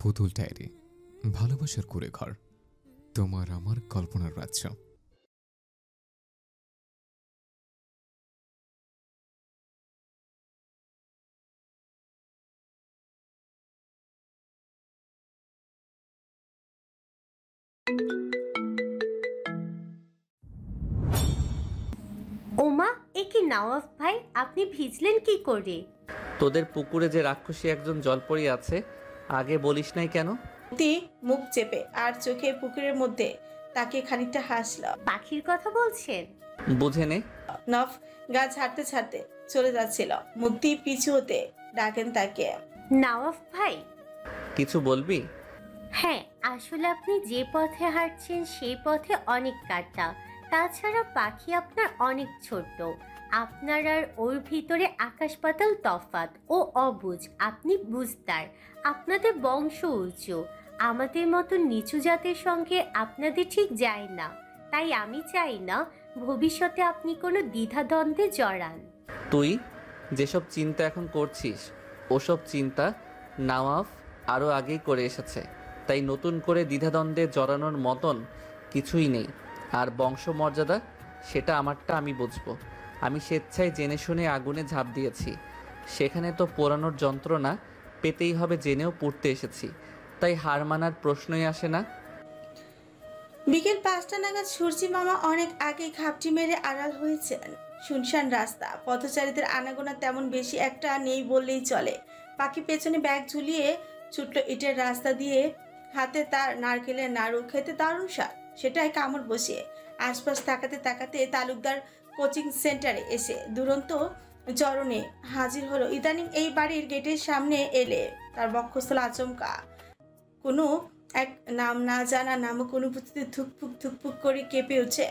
পুতুল ডায়েরি, ভালোবাসার কুড়ে ঘর, তোমার আমার কল্পনার রাজ্য। ওমা, এ কি নওয়াব ভাই, আপনি ভিজলেন কি করে? তোদের পুকুরে যে রাক্ষসী একজন জলপরী আছে, আগে বলিস নাই কেন? তি মুখ চেপে আর চোখে পুকুরের মধ্যে তাকে খানিকটা হাসল। পাখির কথা বলছেন? বুঝে নে। নফ গা ছাড়তে ছাড়তে চলে যাচ্ছিল, মুক্তি পিছু হতে ডাকেন তাকে। নওয়াব ভাই। কিছু বলবি? হ্যাঁ, আসলে আপনি যে পথে হাঁটছেন সেই পথে অনেক কাঁটা। তাছাড়া পাখি আপনার অনেক ছোট। আপনার আর ওর ভিতরে আকাশ পাতাল তফাৎ। ও অবুঝ, আপনি বুঝতার। আপনাদের বংশ উঁচু, আমাদের মতো নিচু জাতের সঙ্গে আপনাদের ঠিক যায় না। তাই আমি চাই না ভবিষ্যতে আপনি কোনো দ্বিধাদ্বন্দ্বে জড়ান। তুই যেসব চিন্তা এখন করছিস, ওসব চিন্তা নওয়াব আরও আগেই করে এসেছে। তাই নতুন করে দ্বিধাদ্বন্দ্বে জড়ানোর মতন কিছুই নেই। আর বংশমর্যাদা, সেটা আমারটা আমি বুঝবো। আমি স্বেচ্ছায় জেনে শুনে আগুনে ঝাঁপ দিয়েছি, সেখানে তো পোড়ানোর যন্ত্রণা পেতেই হবে জেনেও পড়তে এসেছি। তাই হার মানার প্রশ্নই আসে না। বিকেল 5টা নাগাদ সূর্যি মামা অনেক আগে ঘাপটি মেরে আড়াল হয়েছেন। শুনশান রাস্তা, পথচারীদের আনাগোনা তেমন বেশি একটা নেই বললেই চলে। পাখি পেছনে ব্যাগ ঝুলিয়ে ছুটল ইটের রাস্তা দিয়ে, হাতে তার নারকেলের নাড়ু, খেতে দারুণ স্বাদ। সেটাই কামড় বসিয়ে আশপাশ তাকাতে তাকাতে তালুকদার কোচিং সেন্টারে এসে দুরন্ত চরণে হাজির হলো। ইদানিং এই বাড়ির গেটের সামনে এলে তার বক্ষস্থল আচমকা কোনো এক নাম না জানা নামক অনুভূতিতে ধুকপুক ধুকপুক করে কেঁপে উঠছে।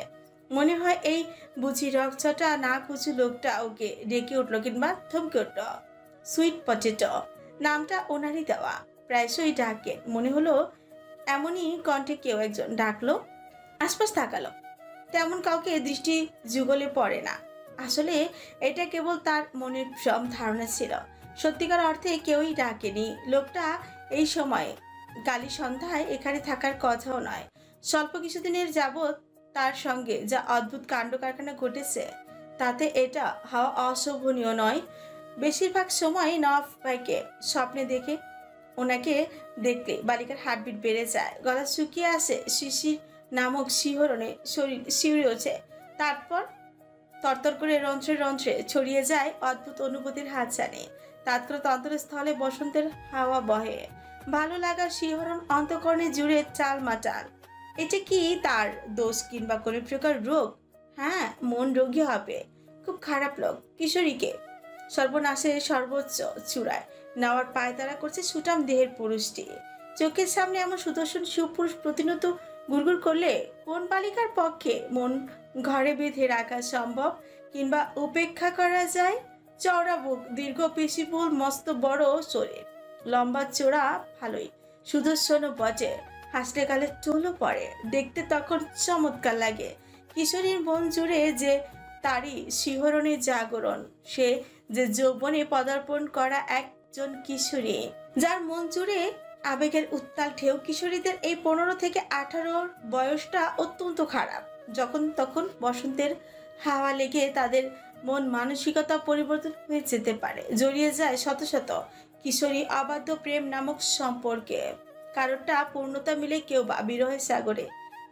মনে হয় এই বুঝি রকচটা না কুচু লোকটা ওকে ডেকে উঠলো কিংবা থমকে উঠল। সুইট পটেটো নামটা ওনারই দেওয়া, প্রায়শই ডাকেন। মনে হলো এমনই কণ্ঠে কেউ একজন ডাকলো। আশপাশ তাকালো, তেমন কাউকে দৃষ্টি যুগলে পড়ে না। আসলে এটা কেবল তার মনের ভ্রম ধারণা ছিল, সত্যিকার অর্থে কেউই ডাকেনি। লোকটা এই সময় কালী সন্ধ্যায় এখানে থাকার কথাও নয়। স্বল্প কিছুদিনের যাবৎ তার সঙ্গে যা অদ্ভুত কাণ্ড কারখানা ঘটেছে, তাতে এটা হওয়া অশোভনীয় নয়। বেশিরভাগ সময় নওয়াব ভাইকে স্বপ্নে দেখে। ওনাকে দেখলে বালিকার হার্টবিট বেড়ে যায়, গলা শুকিয়ে আসে, শিশির নামক শিহরণে শরীর শিউরে ওঠে। তারপর তরতর করে রন্ধ্রে রন্ধ্রে ছড়িয়ে যায় অদ্ভুত অনুভূতির হাতছানি। তাৎক্ষণিক অন্তরস্থলে বসন্তের হাওয়া বহে, ভালো লাগার শিহরণ অন্তঃকরণে জুড়ে চাল মাটাল। এটা কি তার দোষ কিংবা কোনো প্রকার রোগ? হ্যাঁ, মন রোগী হবে। খুব খারাপ লোক। কিশোরীকে সর্বনাশের সর্বোচ্চ চূড়ায় নেওয়ার পায়তারা করছে সুঠাম দেহের পুরুষটি। চোখের সামনে এমন সুদর্শন সুপুরুষ প্রতিনিয়ত গুড়গুড় করলে কোন বালিকার পক্ষে মন ঘরে বেঁধে রাখা সম্ভব কিংবা উপেক্ষা করা যায়? চওড়া বুক, দীর্ঘ পেশিবহুল মস্ত বড় শরীর, লম্বা চোরা ভালোই সুদর্শন বটে। হাসলে গালে টোলও পড়ে, দেখতে তখন চমৎকার লাগে। কিশোরীর মন জুড়ে যে তারই শিহরণের জাগরণ, সে যে যৌবনে পদার্পণ করা একজন কিশোরী, যার মন জুড়ে আবেগের উত্তাল ঢেউ। কিশোরীদের এই 15 থেকে 18 বয়সটা অত্যন্ত খারাপ, যখন তখন বসন্তের হাওয়া লেগে তাদের মন মানসিকতা পরিবর্তন হয়ে যেতে পারে। জড়িয়ে যায় শত শত কিশোরী অবাধ্য প্রেম নামক সম্পর্কে। কারোটা পূর্ণতা মিলে কেউ বা বিরহের সাগরে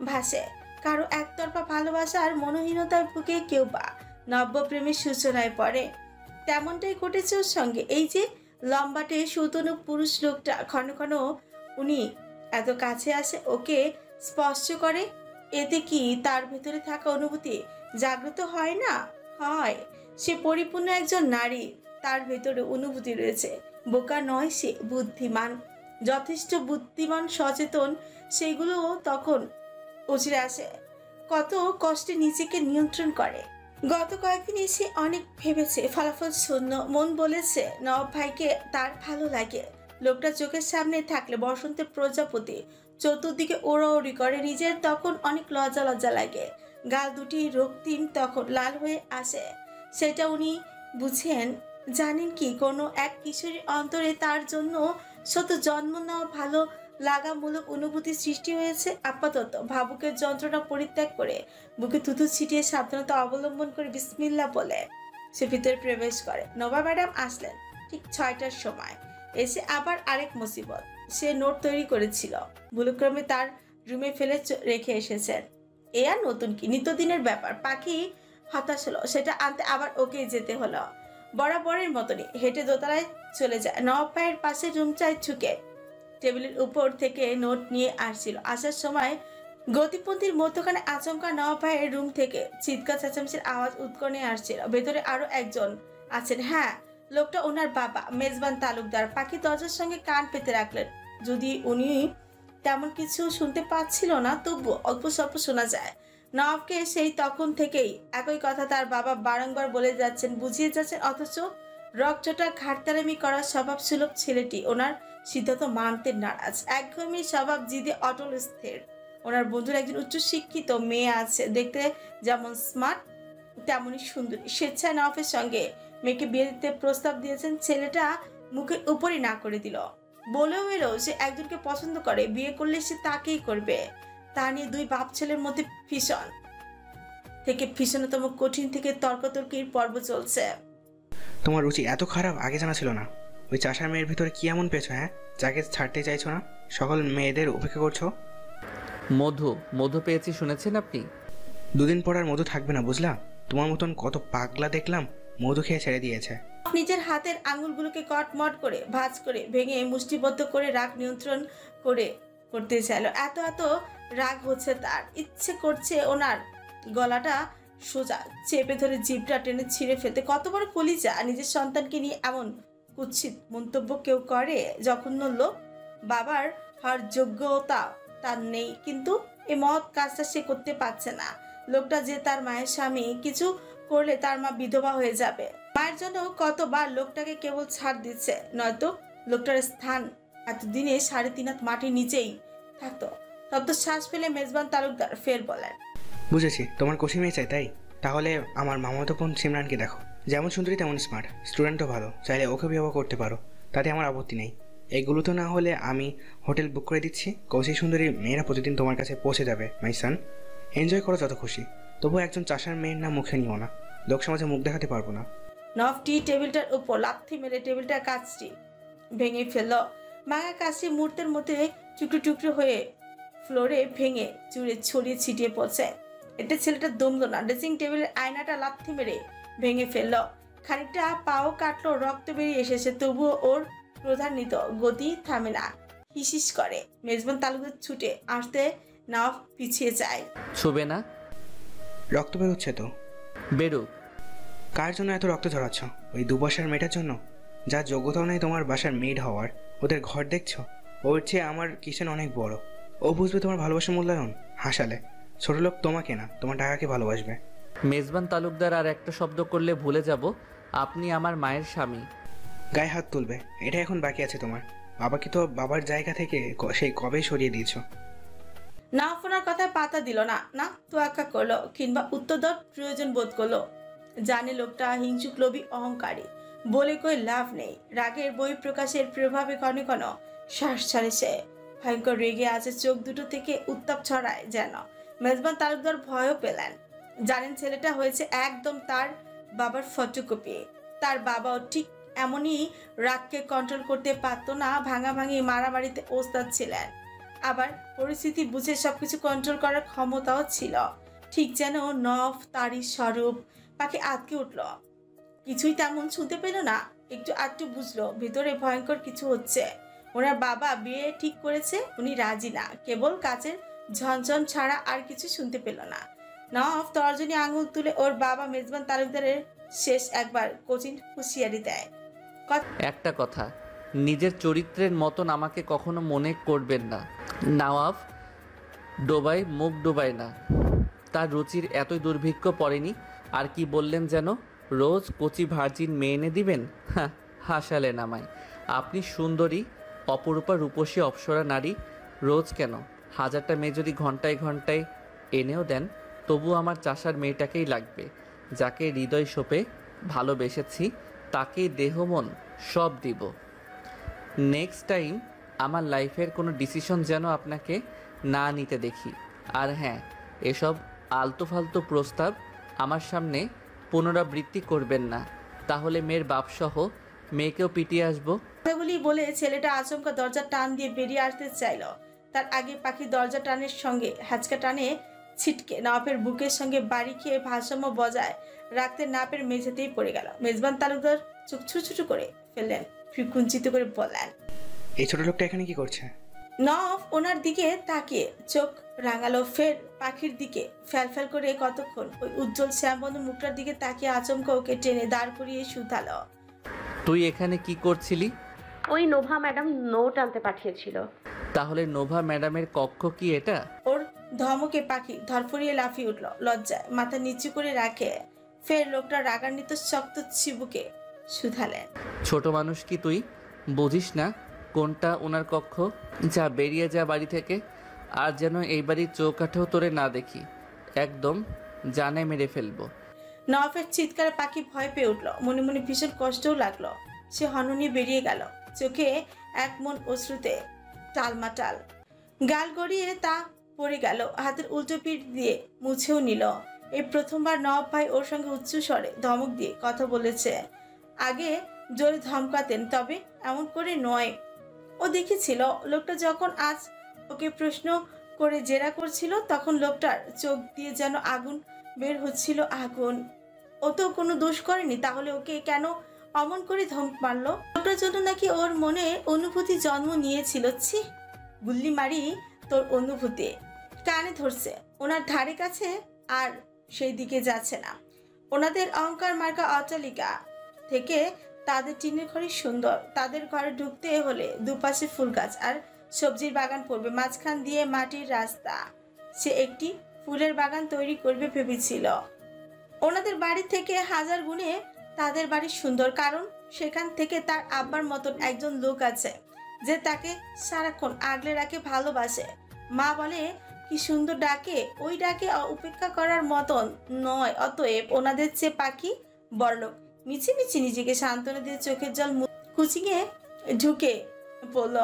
ভাসে, কারো একতরফা ভালোবাসার মনোহীনতায় ভুগে কেউ বা নব্য প্রেমের সূচনায় পড়ে। তেমনটাই ঘটেছে ওর সঙ্গে। এই যে লম্বাটে সুতনু পুরুষ লোকটা, ক্ষণ ক্ষণ উনি এত কাছে আসে, ওকে স্পর্শ করে। এতে কি তার ভেতরে থাকা অনুভূতি জাগ্রত হয় না? হয়। সে পরিপূর্ণ একজন নারী, তার ভেতরে অনুভূতি রয়েছে। বোকা নয় সে, বুদ্ধিমান, যথেষ্ট বুদ্ধিমান, সচেতন। সেগুলো তখন উছলে আসে। কত কষ্টে নিজেকে নিয়ন্ত্রণ করে। গত কয়েকদিন সে অনেক ভেবেছে, ফলাফল শূন্য। মন বলেছে নওয়াব ভাইকে তার ভালো লাগে। লোকটা চোখের সামনে থাকলে বসন্তের প্রজাপতি চতুর্দিকে ওড়াউড়ি করে। নিজের তখন অনেক লজ্জা লজ্জা লাগে। গাল দুটি রক্তিম তখন লাল হয়ে আসে। সেটা উনি বুঝেন। জানেন কি, কোনো এক কিশোরীর অন্তরে তার জন্য সত্য জন্ম নেওয়া ভালো লাগামূলক অনুভূতি সৃষ্টি হয়েছে। আপাতত ভাবুকের যন্ত্রণা পরিত্যাগ করে বুকে থুতু ছিটিয়ে সাবধানতা অবলম্বন করে বিসমিল্লাহ বলে সে ভিতরে প্রবেশ করে। নোভা ম্যাডাম আসলেন ঠিক 6টার সময়। এসে আবার আরেক মুসিবত। সে নোট তৈরি করেছিল, ভুলক্রমে তার রুমে ফেলে রেখে এসেছেন। এ আর নতুন কি, নিত্যদিনের ব্যাপার। পাখি হতাশ হলো, সেটা আনতে আবার ওকে যেতে হলো। বরাবরের মতনই হেঁটে দোতলায় চলে যায়। নওয়াব ভাইয়ের পাশে রুমটায় ঝুঁকে টেবিলের উপর থেকে নোট নিয়ে আসছিল। আসার সময় গতিপন্থীর মধ্যখানে আচমকা নওয়াব ভাইয়ের রুম থেকে চিৎকার চেঁচামেচির আওয়াজ উৎকর্ণে আসছিল। ভেতরে আরো একজন আছেন। হ্যাঁ, লোকটা ওনার বাবা মেজবান তালুকদার। পাখি দরজার সঙ্গে কান পেতে রাখলেন। যদি উনি তেমন কিছু শুনতে পাচ্ছিল না, তবু অল্প স্বল্প শোনা যায়। নওয়াবকে সেই তখন থেকেই একই কথা তার বাবা বারংবার বলে যাচ্ছেন, বুঝিয়ে যাচ্ছেন, অথচ রকচটা ঘাটতারামি করার স্বভাব সুলভ ছেলেটি ওনার সিদ্ধান্ত মানতে নারাজ। একঘেয়েমি স্বভাব, জিদে অটল স্থির। ওনার বন্ধুর একজন উচ্চশিক্ষিত মেয়ে আছে, দেখতে যেমন স্মার্ট তেমনই সুন্দরী। স্বেচ্ছায় নওয়াবের সঙ্গে মেয়েকে বিয়ে দিতে প্রস্তাব দিয়েছেন। ছেলেটা মুখের উপরই না করে দিল। বলেও এলো সে একজনকে পছন্দ করে, বিয়ে করলে সে তাকেই করবে। তা নিয়ে দুই বাপ ছেলের মধ্যে ভীষণ থেকে ভীষণতম কঠিন থেকে তর্কতর্কির পর্ব চলছে। তোমার রুচি এত খারাপ আগে জানা ছিল না। ওই চাষার মেয়ের ভিতরে কি এমন পেয়েছো হ্যাঁ, যাকে ছাড়তে চাইছো না? সকল মেয়েদের উপেক্ষা করছো। মধু পেয়েছি শুনেছেন আপনি? 2 দিন পর আর মধু থাকবে না, বুঝলা? তোমার মতন কত পাগলা দেখলাম মধু খেয়ে ছেড়ে দিয়েছে। নিজের হাতের আঙুলগুলোকে কটমট করে ভাঁজ করে ভেঙে মুষ্টিবদ্ধ করে রাগ নিয়ন্ত্রণ করতে চাইল। এত রাগ হচ্ছে তার, ইচ্ছে করছে ওনার গলাটা সোজা চেপে ধরে জিভটা টেনে ছিঁড়ে ফেলতে। কত বড় কলিজা নিজের সন্তানকে নিয়ে এমন কুৎসিত মন্তব্য কেউ করে? জঘন্য লোক। বাবার হওয়ার যোগ্যতা তার নেই, কিন্তু এই মহৎ কাজটা সে করতে পারছে না। লোকটা যে তার মায়ের স্বামী, কিছু করলে তার মা বিধবা হয়ে যাবে। মায়ের জন্য কতবার লোকটাকে কেবল ছাড় দিচ্ছে, নয়তো লোকটার স্থান এতদিনে 3.5 হাত মাটির নিচেই থাকতো। তত শ্বাস ফেলে মেজবান তালুকদার ফের বলেন, বুঝেছি তোমার কোশি মেয়ে চাই, তাই তাহলে আমার মামাতো বোন সিমরানকে দেখো। যেমন সুন্দরী তেমন স্মার্ট, স্টুডেন্টও ভালো, চাইলে ওকে বিবাহ করতে পারো, তাতে আমার আপত্তি নেই। এগুলো তো না হলে আমি হোটেল বুক করে দিচ্ছি। কৌশি সুন্দরী মেয়েরা প্রতিদিন তোমার কাছে পৌঁছে যাবে মাই সান। এনজয় করো যত খুশি, তবু একজন চাষার মেয়ের নাম মুখে নিও না, লোক সমাজে মুখ দেখাতে পারবো না। নফটি টেবিলটার উপর লাথি মেরে টেবিলটার কাঁচটি ভেঙে ফেলল। ভাঙা কাঁচটি মুহূর্তের মধ্যে টুকরো টুকরো হয়ে ফ্লোরে ভেঙে চুড়ে ছড়িয়ে ছিটিয়ে পড়ছে। এতে ছেলেটা দমলো না, ড্রেসিং টেবিলের আয়নাটা লাথি মেরে ভেঙে ফেলল। খানিকটা পাও কাটলো, রক্ত বেরিয়ে এসেছে, তবুও ওর প্রধানিত গতি থামে না, হিসিস করে। মেজবান তালুকদার ছুটে আসতে নাও পিছিয়ে যায়। ছুবে না? রক্ত বেরোচ্ছে তো। বেরুক। কার জন্য এত রক্ত ঝরাচ্ছ? ওই দুবাসার মেয়েটার জন্য, যার যোগ্যতাও নেই তোমার বাসার মেড হওয়ার। ওদের ঘর দেখছো? ওর চেয়ে আমার কিচেন অনেক বড়। ও বুঝবে তোমার ভালোবাসার মূল্যায়ন। হাসালে ছোট লোক তোমাকে না, তোমার টাকাকে ভালোবাসবে। মেজবান তালুকদার আর একটা শব্দ করলে ভুলে যাব আপনি আমার মায়ের স্বামী। গায়ে হাত তুলবে, এটা এখন বাকি আছে তোমার। বাবাকে তো বাবার জায়গা থেকে সেই কবেই সরিয়ে দিয়েছো। না ফোনার কথায় পাতা দিল না, না তোয়াক্কা করলো, কিংবা উত্তর দেওয়ার প্রয়োজন বোধ করলো। জানে লোকটা হিংসুক, লোভী, অহংকারী, বলে কই লাভ নেই। রাগের বহিঃপ্রকাশের প্রভাবে ক্ষণে ক্ষণ শ্বাস ছাড়ে সে। ভয়ঙ্কর রেগে আছে, চোখ দুটো থেকে উত্তাপ ছড়ায় যেন। মেজবান তালুকদার ভয়ও পেলেন। জানেন ছেলেটা হয়েছে একদম তার বাবার ফটোকপি। তার বাবাও ঠিক এমনই রাগকে কন্ট্রোল করতে পারতো না, ভাঙাভাঙি মারামারিতে ওস্তাদ ছিলেন। আবার পরিস্থিতি বুঝে সবকিছু কন্ট্রোল করার ক্ষমতাও ছিল। ঠিক যেন নফ তারই স্বরূপ। পাখি আটকে উঠল, কিছুই তেমন শুনতে পেল না, একটু আধটু বুঝলো ভেতরে ভয়ঙ্কর কিছু হচ্ছে। ওনার বাবা বিয়ে ঠিক করেছে, উনি রাজি না, কেবল কাচের ঝনঝন ছাড়া আর কিছু শুনতে পেল না। নফ তর্জনী আঙুল তুলে ওর বাবা মেজবান তালুকদারের শেষ একবার কোচিন হুঁশিয়ারি দেয়, একটা কথা, নিজের চরিত্রের মতন আমাকে কখনো মনে করবেন না। নওয়াব ডোবায় মুখ ডোবায় না, তার রুচির এতই দুর্ভিক্ষ পড়েনি। আর কি বললেন যেন, রোজ কচি ভার্জিন মেয়ে এনে দিবেন? হ্যাঁ, হাসালেন আমায়। আপনি সুন্দরী, অপরূপা, রূপসী, অপ্সরা নারী। রোজ কেন, 1000টা মেয়ে যদি ঘন্টায় ঘন্টায় এনেও দেন, তবু আমার চাষার মেয়েটাকেই লাগবে, যাকে হৃদয় সোপে ভালোবেসেছি, তাকেই দেহ মন সব দিব। নেক্সট টাইম আমার লাইফের কোনো ডিসিশন যেন আপনাকে না নিতে দেখি। আর হ্যাঁ, এসব আলতু ফালতু প্রস্তাব আমার সামনে পুনরাবৃত্তি করবেন না, তাহলে মেয়ের বাপসহ মেয়েকেও পিটিয়ে আসবো। কথাগুলি বলে ছেলেটা আচমকা দরজা টান দিয়ে বেরিয়ে আসতে চাইল। তার আগে পাখি দরজা টানের সঙ্গে হ্যাচকা টানে ছিটকে নওয়াফের বুকের সঙ্গে বাড়ি খেয়ে ভারসাম্য বজায় রাখতে নাপের মেঝেতেই পড়ে গেল। মেজবান তালুকদার চোখ ছোট ছোট করে ফেললেন, কুঞ্চিত করে বললেন, এই ছোট লোকটা এখানে কি করছে? নওয়াফ ওনার দিকে তাকিয়ে চোখ রাঙালো, ফের পাখির দিকে ফ্যাল করে কতক্ষণ ওই উজ্জ্বল শ্যামবন্ধ মুখটার দিকে তাকিয়ে আচমকা ওকে টেনে দাঁড় করিয়ে শুধালো, তুই এখানে কি করছিলি? ওই নোভা ম্যাডাম নোট আনতে পাঠিয়েছিল। তাহলে নোভা ম্যাডামের কক্ষ কি এটা? ওর ধমকে পাখি ধরফরিয়ে লাফিয়ে উঠল, লজ্জায় মাথা নিচু করে রাখে। ফের লোকটা রাগান্বিত শক্ত চিবুকে শুধালেন, ছোট মানুষ কি তুই? বুঝিস না কোনটা ওনার কক্ষ? যা, বেরিয়ে যা বাড়ি থেকে। আর যেন এই বাড়ির চৌকাঠেও তোরে না দেখি, একদম জানে মেরে ফেলবো। নওয়াফের চিৎকারে পাখি ভয় পেয়ে উঠল, মনে মনে ভীষণ কষ্টও লাগলো। সে হননি বেরিয়ে গেল, চোখে এক মন অশ্রুতে টালমাটাল। গাল গড়িয়ে তা পড়ে গেল, হাতের উল্টো পিঠ দিয়ে মুছেও নিল। এই প্রথমবার নওয়াব ভাই ওর সঙ্গে উচ্চ স্বরে ধমক দিয়ে কথা বলেছে। আগে জোরে ধমকাতেন, তবে এমন করে নয়। ও দেখেছিল লোকটা যখন আজ ওকে প্রশ্ন করে জেরা করছিল, তখন লোকটার চোখ দিয়ে যেন আগুন বের হচ্ছিল, আগুন। ও তো কোনো দোষ করেনি, তাহলে ওকে কেন অমন করে ধমক মারলো? লোকটার জন্য নাকি ওর মনে অনুভূতি জন্ম নিয়েছিল। ছি, গুল্লি মারি তোর অনুভূতি। কানে ধরছে, ওনার ধারে কাছে আর সেই দিকে যাচ্ছে না। ওনাদের অহংকার মার্কা অট্টালিকা থেকে তাদের টিনের ঘরই সুন্দর। তাদের ঘরে ঢুকতে হলে দুপাশে ফুল গাছ আর সবজির বাগান পড়বে, মাঝখান দিয়ে মাটির রাস্তা। সে একটি ফুলের বাগান তৈরি করবে ভেবেছিল। ওনাদের বাড়ি থেকে হাজার গুণে তাদের বাড়ি সুন্দর, কারণ সেখান থেকে তার আব্বার মতন একজন লোক আছে যে তাকে সারাক্ষণ আগলে রাখে, ভালোবাসে। মা বলে কি সুন্দর ডাকে, ওই ডাকে উপেক্ষা করার মতন নয়। অতএব ওনাদের চেয়ে পাখি বড়লোক। মিছিমিছি নিজেকে সান্ত্বনা দিয়ে চোখের জল কুচিয়ে ঢুকে পড়ল।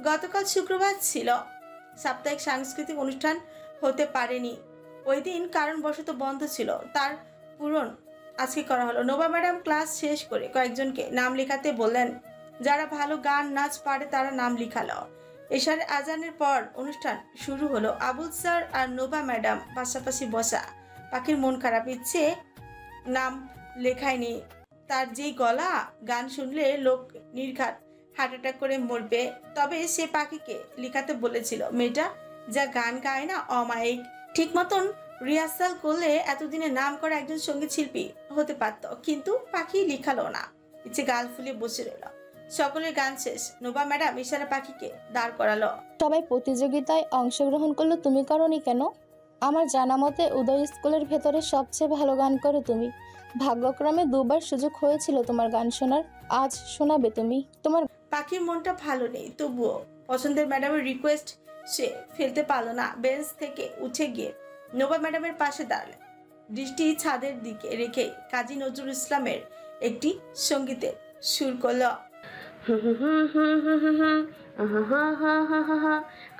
গতকাল শুক্রবার ছিল, সাপ্তাহিক সাংস্কৃতিক অনুষ্ঠান হতে পারেনি ওই দিন, কারণবশত বন্ধ ছিল। তার পূরণ আজকে করা হলো। নোভা ম্যাডাম ক্লাস শেষ করে কয়েকজনকে নাম লেখাতে বললেন। যারা ভালো গান নাচ পারে তারা নাম লিখালো। এশারে আজানের পর অনুষ্ঠান শুরু হলো। আবুল স্যার আর নোভা ম্যাডাম পাশাপাশি বসা। পাখির মন খারাপ, ইচ্ছে নাম লেখায়নি। তার যেই গলা, গান শুনলে লোক নির্ঘাত হার্ট অ্যাটাক করে মরবে। তবে সে পাখিকে লিখাতে বলেছিল। মেয়েটা যা গান গায় না, অমায়িক। ঠিক মতন রিহার্সাল করলে এতদিনে নাম করা একজন সঙ্গীত শিল্পী হতে পারত, কিন্তু পাখি লিখালো না। ইচ্ছে গাল ফুলিয়ে বসে রইল। সকলের গান শেষ, নোভা ম্যাডাম ইশারা পাখিকে দাঁড় করালো। সবাই প্রতিযোগিতায় অংশগ্রহণ করলো, তুমি করনি কেন? আমার জানা মতে উদয় স্কুলের ভেতরে সবচেয়ে ভালো গান করো তুমি। ভাগ্যক্রমে দুবার সুযোগ হয়েছিল তোমার গান শোনার, আজ শোনাবে তুমি। তোমার পাখির মনটা ভালো নেই, তবুও পছন্দের ম্যাডামের রিকোয়েস্ট সে ফেলতে পারলো না। বেঞ্চ থেকে উঠে গিয়ে নোভা ম্যাডামের পাশে দাঁড়ালেন। দৃষ্টি ছাদের দিকে রেখে কাজী নজরুল ইসলামের একটি সঙ্গীতের সুর করল।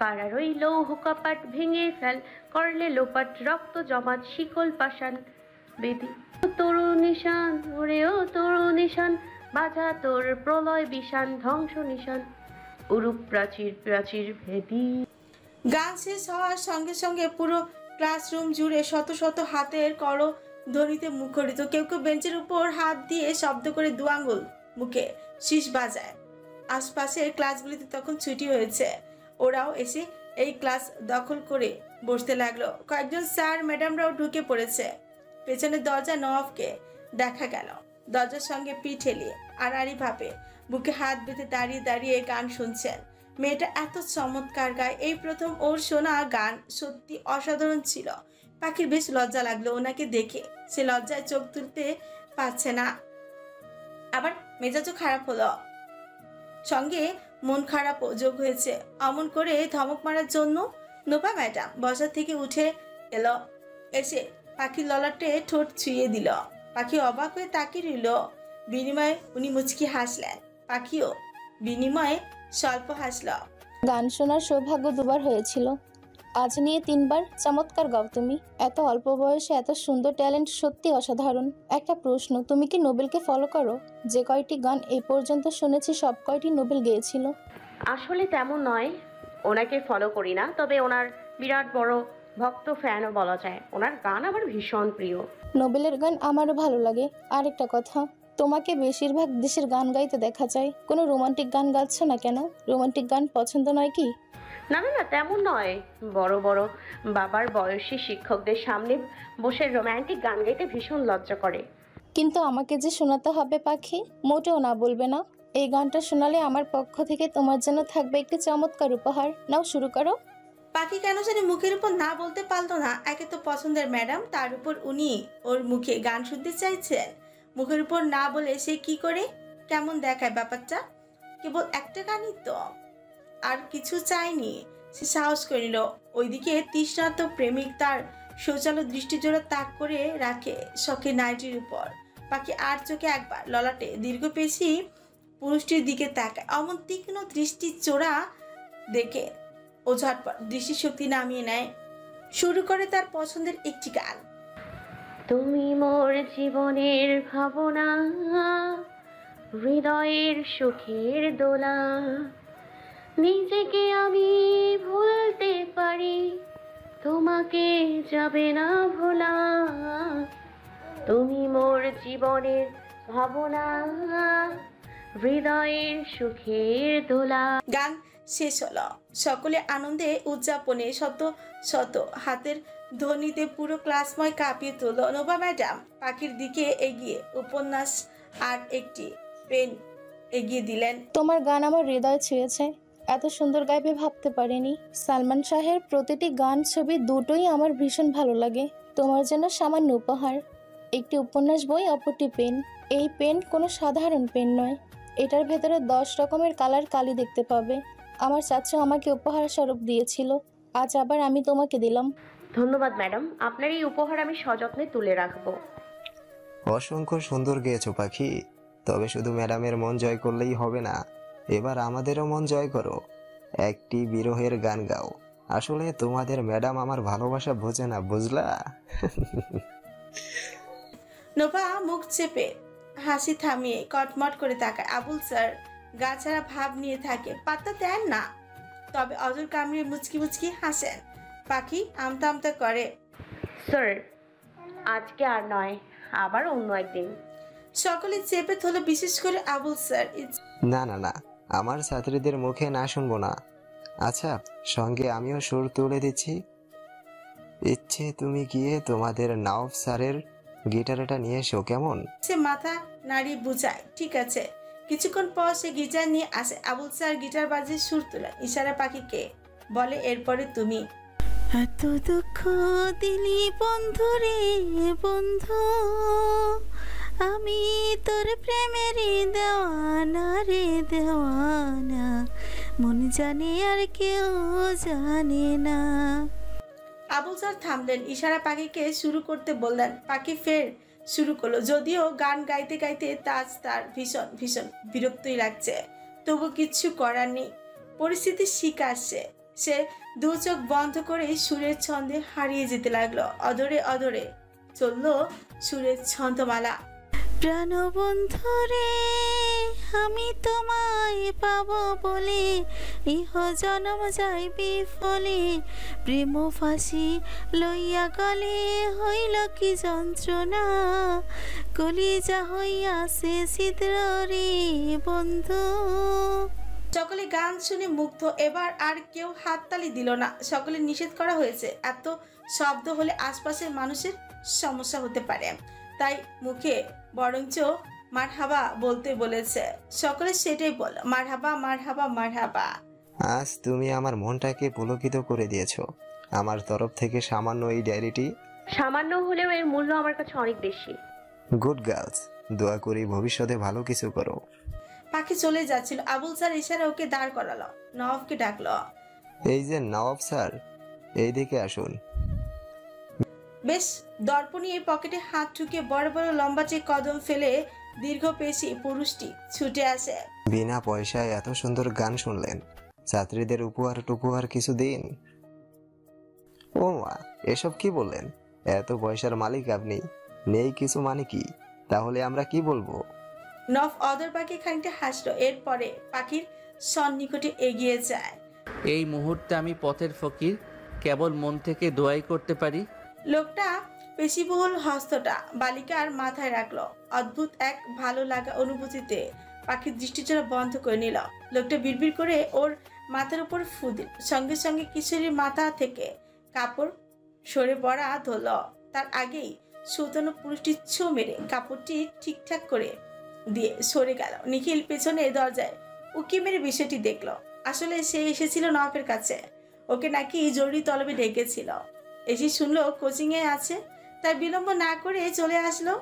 কারা রইল হুকাপাট ভেঙে ফেল, করলে লোপাট রক্ত জমাট শিকল পাশান বেদি। তরু নিশান ওরে ও তরু নিশান, বাজা তোর প্রলয় বিশান, ধ্বংস নিশান উরূপ প্রাচীর প্রাচীর ভেদি। গান শেষ হওয়ার সঙ্গে সঙ্গে পুরো ক্লাসরুম জুড়ে শত শত হাতের কর ধ্বনিতে মুখরিত। কেউ কেউ বেঞ্চের উপর হাত দিয়ে শব্দ করে দু আঙ্গুল মুখে শীষ বাজায়। আশপাশের ক্লাসগুলিতে তখন ছুটি হয়েছে, ওরাও এসে এই ক্লাস দখল করে বসতে লাগলো। কয়েকজন স্যার ম্যাডামরাও ঢুকে পড়েছে। পেছনের দরজা নওয়াফকে দেখা গেল, দরজার সঙ্গে পিঠ হেলিয়ে আড়াআড়ি ভাবে বুকে হাত বেঁধে দাঁড়িয়ে দাঁড়িয়ে গান শুনছেন। মেয়েটা এত চমৎকার গায়, এই প্রথম ওর শোনা গান সত্যি অসাধারণ ছিল। পাখির বেশ লজ্জা লাগলো ওনাকে দেখে। সে লজ্জায় চোখ তুলতে পারছে না, আবার মেজাজও খারাপ হলো, সঙ্গে মন খারাপও যোগ হয়েছে। অমন করে ধমক মারার জন্য নোভা ম্যাডাম বসা থেকে উঠে এলো, এসে পাখির ললাটে ঠোঁট ছুঁয়ে দিল। পাখি অবাক হয়ে তাকিয়ে রইল। বিনিময়ে উনি মুচকি হাসলেন, পাখিও বিনিময়ে স্বল্প হাসল। গান শোনার সৌভাগ্য দুবার হয়েছিল, আজ নিয়ে 3বার। চমৎকার গাও তুমি। এত অল্প বয়সে এত সুন্দর ট্যালেন্ট সত্যি অসাধারণ। একটা প্রশ্ন, তুমি কি নোবেলকে ফলো করো? যে কয়টি গান এই পর্যন্ত শুনেছি সব কয়টি নোবেল গেয়েছিল। আসলে তেমন নয়, ওনাকে ফলো করি না, তবে ওনার বিরাট বড় ভক্ত ফ্যানও বলা যায়। ওনার গান আমার ভীষণ প্রিয়। নোবেলের গান আমারও ভালো লাগে। আরেকটা কথা, তোমাকে বেশিরভাগ দেশের গান গাইতে দেখা যায়, কোনো রোমান্টিক গান গাচ্ছ না কেন? রোমান্টিক গান পছন্দ নয় কি? না না না, তেমন নয়। বড় বড় বাবার বয়সী শিক্ষকদের সামনে বসে রোম্যান্টিক গান গাইতে ভীষণ লজ্জা করে। কিন্তু আমাকে যে শোনাতে হবে পাখি, মোটেও না বলবে না। এই গানটা শোনালে আমার পক্ষ থেকে তোমার জন্য থাকবে একটি চমৎকার উপহার। নাও শুরু করো। পাখি কেন জানি মুখের উপর না বলতে পারতো না। একে তো পছন্দের ম্যাডাম, তার উপর উনি ওর মুখে গান শুনতে চাইছেন। মুখের উপর না বলে সে কি করে, কেমন দেখায় ব্যাপারটা। কেবল একটা গানই তো, আর কিছু চাইনি। সে সাহস করে নিল। ওইদিকে তৃষ্ণার্ত প্রেমিক তার শৌচালয় দৃষ্টিজোড়া তাক করে রাখে শখের নাইটির উপর। পাখি আর চোখে একবার ললাটে দীর্ঘ পেশি পুরুষটির দিকে তাকায়। অমন তীক্ষ্ণ দৃষ্টি চোরা দেখে ও ঝটপট দৃষ্টিশক্তি নামিয়ে নেয়। শুরু করে তার পছন্দের একটি গান। তুমি মোর জীবনের ভাবনা, হৃদয়ের সুখের দোলা, নিজেকে আমি ভুলতে পারি, তোমাকে যাবে না ভোলা। তুমি মোর জীবনের ভাবনা, হৃদয়ের সুখের দোলা। গান শেষ হলো। সকলে আনন্দে উদযাপনে শত শত হাতের ধ্বনিতে পুরো ক্লাসময় কাঁপিয়ে তুলল। নোভা ম্যাডাম পাখির দিকে এগিয়ে উপন্যাস আর একটি পেন এগিয়ে দিলেন। তোমার গান আমার হৃদয় ছুঁয়েছে। এত সুন্দর গাইবে ভাবতে পারিনি। সালমান শাহের প্রতিটি গান, ছবি দুটোই আমার ভীষণ ভালো লাগে। তোমার জন্য সামান্য উপহার, একটি উপন্যাস বই, অপরটি পেন। এই পেন কোনো সাধারণ পেন নয়, এটার ভেতরে 10 রকমের কালার কালি দেখতে পাবে। আমার চাচা আমাকে উপহার স্বরূপ দিয়েছিল, আজ আবার আমি তোমাকে দিলাম। ধন্যবাদ ম্যাডাম, আপনার এই উপহার আমি সযত্নে তুলে রাখবো। অসংখ্য সুন্দর গেয়েছো পাখি, তবে শুধু ম্যাডামের মন জয় করলেই হবে না, এবার আমাদেরও মন জয় করো। একটি বিরহের গান গাও। আসলে তোমাদের ম্যাডাম আমার ভালোবাসা বোঝে না, বুঝলা? নোভা মুখ চেপে হাসি থামিয়ে কটমট করে তাকায়। আবুল স্যার গা ছাড়া ভাব নিয়ে থাকে, পাত্তা দেন না। তবে অজর কামড়ে মুচকি মুচকি হাসেন। পাখি আমতা আমতা করে। স্যার, আজকে আর নয়, আবার অন্য একদিন। সকলে চেপে ধরল, বিশেষ করে আবুল স্যার। না না না, আমার ছাত্রীদের মুখে না শুনবো না। আচ্ছা, সঙ্গে আমিও সুর তুলে দিচ্ছি। ইচ্ছে তুমি গিয়ে তোমাদের নাওফ স্যারের গিটারটা নিয়ে এসো, কেমন? সে মাথা নাড়িয়ে বুঝায়, ঠিক আছে। কিছুক্ষণ পর সে গিটার নিয়ে আসে। আবুল স্যার গিটার বাজিয়ে সুর তোলেন। ইশারা পাখিকে বলে, এরপরে তুমি। এত দুঃখ দিলি বন্ধু রে বন্ধু, আমি তোর প্রেমেরই দেওয়ানা রে দেওয়ানা, মন জানে আর কেউ জানে না। আবুল স্যার থামলেন, ইশারা পাখিকে শুরু করতে বললেন। পাখি ফের শুরু করলো। যদিও গান গাইতে গাইতে তাজ তার ভীষণ ভীষণ বিরক্তই লাগছে, তবু কিচ্ছু করার নেই। পরিস্থিতির শিকার সে দু চোখ বন্ধ করে সুরের ছন্দে হারিয়ে যেতে লাগলো। অদরে অদরে চললো সুরের ছন্দমালা। প্রাণবন্ধু রে আমি তোমায় পাবো বলে, ইহ জনম যাই বিফলে, প্রেম ফাঁসি লইয়া গলে হইল কি যন্ত্রণা, কলিজা হইয়াছে ছিদ্র রে বন্ধু। সকলে গান শুনে মুগ্ধ। এবার আর কেউ হাততালি দিল না। সকলে নিষেধ করা হয়েছে, এত শব্দ হলে আশপাশের মানুষের সমস্যা হতে পারে, তাই মুখে বরঞ্চ মারহাবা বলতে বলেছে। সকলে সেটাই বল, মারহাবা মারহাবা মারহাবা। আজ তুমি আমার মনটাকে পুলকিত করে দিয়েছো। আমার তরফ থেকে সামান্য এই ডায়েরিটি। সামান্য হলেও এর মূল্য আমার কাছে অনেক বেশি। গুড গার্লস, দোয়া করি ভবিষ্যতে ভালো কিছু করো। পাখি চলে যাচ্ছিল। আবুল স্যার ইশারা ওকে দাঁড় করালো। নওয়াবকে ডাকলো। এই যে নওয়াব স্যার, এইদিকে আসুন। বেশ দর্পণী পকেটে হাত ঢুকে বড় বড় লম্বাটে কদম ফেলে দীর্ঘ পেশি পুরুষটি ছুটে আসে। বিনা পয়সায় এত সুন্দর গান শুনলেন, ছাত্রীদের উপহার টুকুহার কিছু দিন। ও মা, এসব কি বললেন? এত পয়সার মালিক আপনি, নেই কিছু মানে কি? তাহলে আমরা কি বলবো? নফ অদর পাখি খানিকটা হাসলো, এরপরে পাখির সন্নিকটে এগিয়ে যায়। এই মুহূর্তে আমি পথের ফকির, কেবল মন থেকে দোয়াই করতে পারি। লোকটা পেশিবহুল হস্তটা বালিকার মাথায় রাখলো। অদ্ভুত এক ভালো লাগা অনুভূতিতে পাখির দৃষ্টিচোরা বন্ধ করে নিল। লোকটা বিড়বিড় করে ওর মাথার উপর ফু দিল। সঙ্গে সঙ্গে কিশোরীর মাথা থেকে কাপড় সরে পড়া ধরল। তার আগেই সুতনু পুরুষটি ছো মেরে কাপড়টি ঠিকঠাক করে দিয়ে সরে গেল। নিখিল পেছনে দরজায় উকি মেরে বিষয়টি দেখলো। আসলে সে এসেছিল নফের কাছে, ওকে নাকি জরুরি তলবে ডেকেছিল। এসে শুনলো কোচিংয়ে আছে, তাই বিলম্ব না করে চলে আসলো।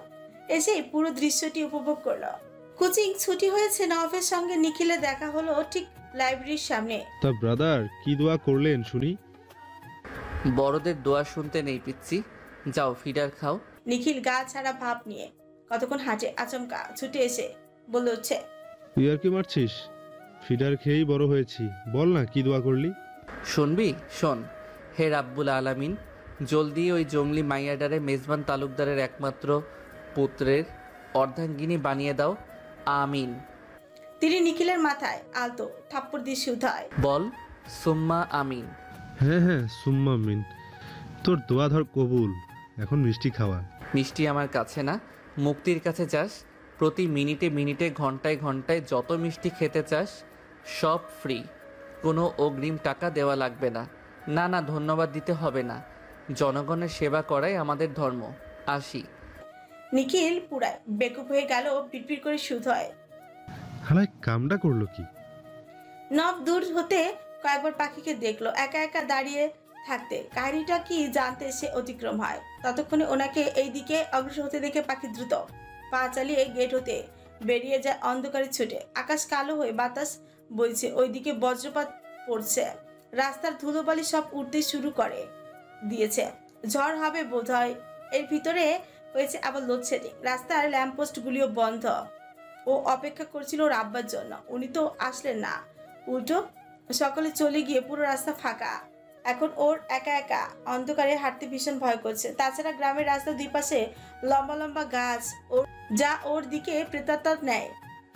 এসে পুরো দৃশ্যটি উপভোগ করলো। কোচিং ছুটি হয়েছে, নফের সঙ্গে নিখিলে দেখা হলো ঠিক লাইব্রেরির সামনে। তা ব্রাদার, কি দোয়া করলেন শুনি? বড়দের দোয়া শুনতে নেই পিচ্ছি, যাও ফিডার খাও। নিখিল গা ছাড়া ভাব নিয়ে কতক্ষণ হাঁটে, আচমকা ছুটে এসে বলে উঠছে, তুই আর কি মারছিস? ফিডার খেয়েই বড় হয়েছি, বল না কি দোয়া করলি? শুনবি? শোন। হে রাব্বুল আলামিন, জলদি ওই জঙ্গলি মাইয়াডারে মেজবান তালুকদারের একমাত্র পুত্রের অর্ধাঙ্গিনী বানিয়ে দাও, আমিন। তিনি নিখিলের মাথায় আলতো থাপ্পড় দিয়ে শুধায়, বল সুম্মা আমিন। হ্যাঁ হ্যাঁ, সুম্মা মিন। তোর দোয়া ধর কবুল, এখন মিষ্টি খাওয়া। মিষ্টি আমার কাছে না, মুক্তির কাছে চাস। প্রতি মিনিটে মিনিটে ঘন্টায় ঘন্টায় যত মিষ্টি খেতে চাস সব ফ্রি, কোনো অগ্রিম টাকা দেওয়া লাগবে না। না না, ধন্যবাদ দিতে হবে না, জনগণের সেবা করাই আমাদের ধর্ম। আসি। নিখিল পুরায় বেকুব হয়ে গেল, পিটপিট করে শুধায়। হালাই কামটা করলো কি? নব দূর হতে কয়েকবার পাখিকে দেখলো একা একা দাঁড়িয়ে থাকতে। কাহিনীটা কি জানতে সে অতিক্রম হয়। ততক্ষণে ওনাকে এই দিকে অগ্রসর হতে দেখে পাখি দ্রুত পা চালিয়ে গেট হতে বেরিয়ে যায় অন্ধকারে ছুটে। আকাশ কালো হয়ে বাতাস বইছে, ওইদিকে বজ্রপাত পড়ছে। রাস্তার ধুলোবালি সব উঠতে শুরু করে দিয়েছে, ঝড় হবে বোধহয়। এর ভিতরে হয়েছে আবার লোডশেডিং। রাস্তার ল্যাম্পপোস্টগুলিও বন্ধ। ও অপেক্ষা করছিল ওর আব্বার জন্য, উনি তো আসলেন না। উল্টো সকলে চলে গিয়ে পুরো রাস্তা ফাঁকা। এখন ওর একা একা অন্ধকারে হাঁটতে ভীষণ ভয় করছে। তাছাড়া গ্রামের রাস্তার দুই পাশে লম্বা লম্বা গাছ, যা ওর দিকে প্রেতাত্মার ন্যায়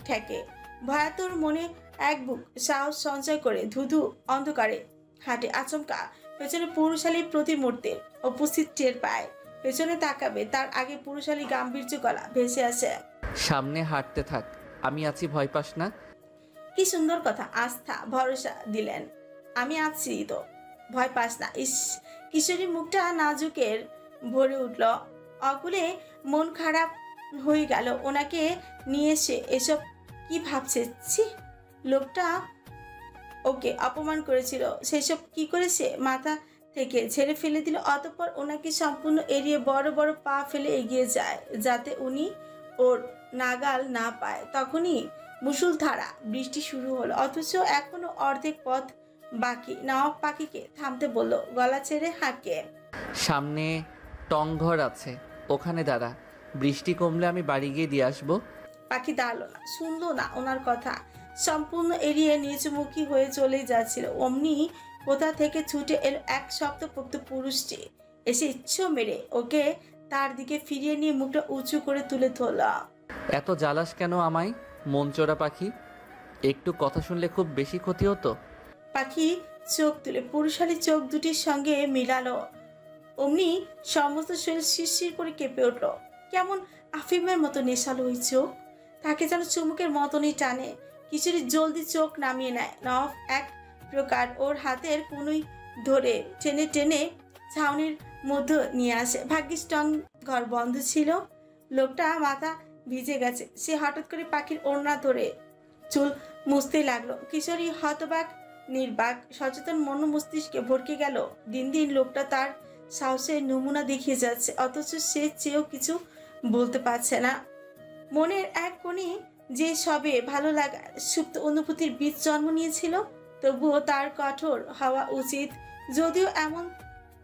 ঠেকে। ভয়াতুর মনে এক বুক সাহস সঞ্চয় করে ধুধু অন্ধকারে হাঁটে। আচমকা পেছনে পুরুষালী প্রতিমূর্তির উপস্থিত টের পায়। পেছনে তাকাবে, তার আগে পুরুষালী গাম্ভীর্য গলা ভেসে আসে, সামনে হাঁটতে থাক, আমি আছি, ভয় পাস না। কি সুন্দর কথা, আস্থা ভরসা দিলেন। আমি আছি তো, ভয় পাস না। ইস, কিশোরী মুখটা নাজুকের ভরে উঠল। অকুলে মন খারাপ হয়ে গেল। ওনাকে নিয়ে এসে এসব কি ভাবছে? ছি, লোকটা ওকে অপমান করেছিল, সেসব কি করে সে মাথা থেকে ছেড়ে ফেলে দিল। অতঃপর ওনাকে সম্পূর্ণ এড়িয়ে বড় বড় পা ফেলে এগিয়ে যায়, যাতে উনি ওর নাগাল না পায়। তখনই মুষলধারা বৃষ্টি শুরু হলো, অথচ এখনো অর্ধেক পথ বাকি। নওয়াব পাখিকে থামতে বলল, গলা ছেড়ে হাঁকে। সামনে টংঘর আছে, ওখানে দাঁড়া, বৃষ্টি কমলে আমি বাড়ি গিয়ে দিয়ে আসবো। পাখি দাঁড়ালো না, শুনলো না ওনার কথা। সম্পূর্ণ এড়িয়ে নিচমুখী হয়ে চলেই যাচ্ছিল। অমনি কোথা থেকে ছুটে এলো এক শক্তপোক্ত পুরুষটি। এসে ইচ্ছো মেরে ওকে তার দিকে ফিরিয়ে নিয়ে মুখটা উঁচু করে তুলে ধরল। এত জ্বালাস কেন আমায়, মনচোরা পাখি? একটু কথা শুনলে খুব বেশি ক্ষতি হতো। পাখি চোখ তুলে পুরুষালী চোখ দুটির সঙ্গে মিলালো। অমনি সমস্ত শরীর শিরশির করে কেঁপে উঠল। কেমন আফিমের মতো নেশালো ওই চোখ, তাকে যেন চুমুকের মতনই টানে। কিশোরী জলদি চোখ নামিয়ে নেয়। নফ এক প্রকার ওর হাতের কোনোই ধরে টেনে টেনে ছাউনির মধ্যে নিয়ে আসে। ভাগ্যিস টং ঘর বন্ধ ছিল। লোকটা মাথা ভিজে গেছে। সে হঠাৎ করে পাখির ওড়না ধরে চুল মুছতে লাগলো। কিশোরী হতবাক নির্বাক, সচেতন মন মস্তিষ্কে ভরকে গেল। দিন দিন লোকটা তার সাহসের নমুনা দেখিয়ে যাচ্ছে, অথচ সে চেয়েও কিছু বলতে পারছে না। মনের এক কোণে যে সবে ভালো লাগা সুপ্ত অনুভূতির বীজ জন্ম নিয়েছিল, তবুও তার কঠোর হওয়া উচিত। যদিও এমন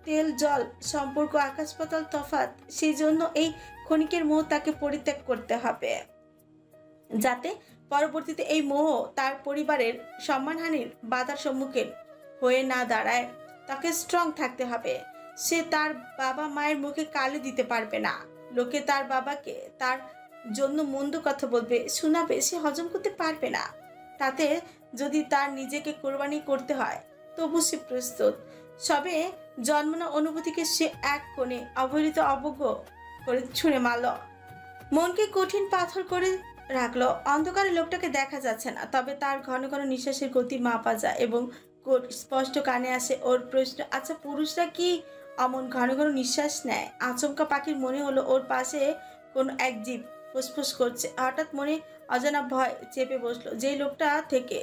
তেল জল সম্পর্ক আকাশ পাতাল তফাৎ, সেই জন্য এই ক্ষণিকের মোহ তাকে পরিত্যাগ করতে হবে, যাতে পরবর্তীতে এই মোহ তার পরিবারের সম্মানহানির বাধার সম্মুখীন হয়ে না দাঁড়ায়। তাকে স্ট্রং থাকতে হবে। সে তার বাবা মায়ের মুখে কালি দিতে পারবে না। লোকে তার বাবাকে তার জন্য মন্দ কথা বলবে, শোনাবে, সে হজম করতে পারবে না। তাতে যদি তার নিজেকে কোরবানি করতে হয় তবু সে প্রস্তুত। সবে জন্মনা অনুভূতিকে সে এক কোণে অবহেলিত অবজ্ঞ করে ছুঁড়ে মারল। মনকে কঠিন পাথর করে রাখলো। অন্ধকারে লোকটাকে দেখা যাচ্ছে না, তবে তার ঘন ঘন নিঃশ্বাসের গতি মাপা যায় এবং স্পষ্ট কানে আসে ওর প্রশ্ন, আচ্ছা পুরুষরা কি অমন ঘন ঘন নিঃশ্বাস নেয়? আচমকা পাখির মনে হলো ওর পাশে কোনো এক জীব ফুসফুস করছে। হঠাৎ মনে অজানা ভয় চেপে বসলো। যেই লোকটা থেকে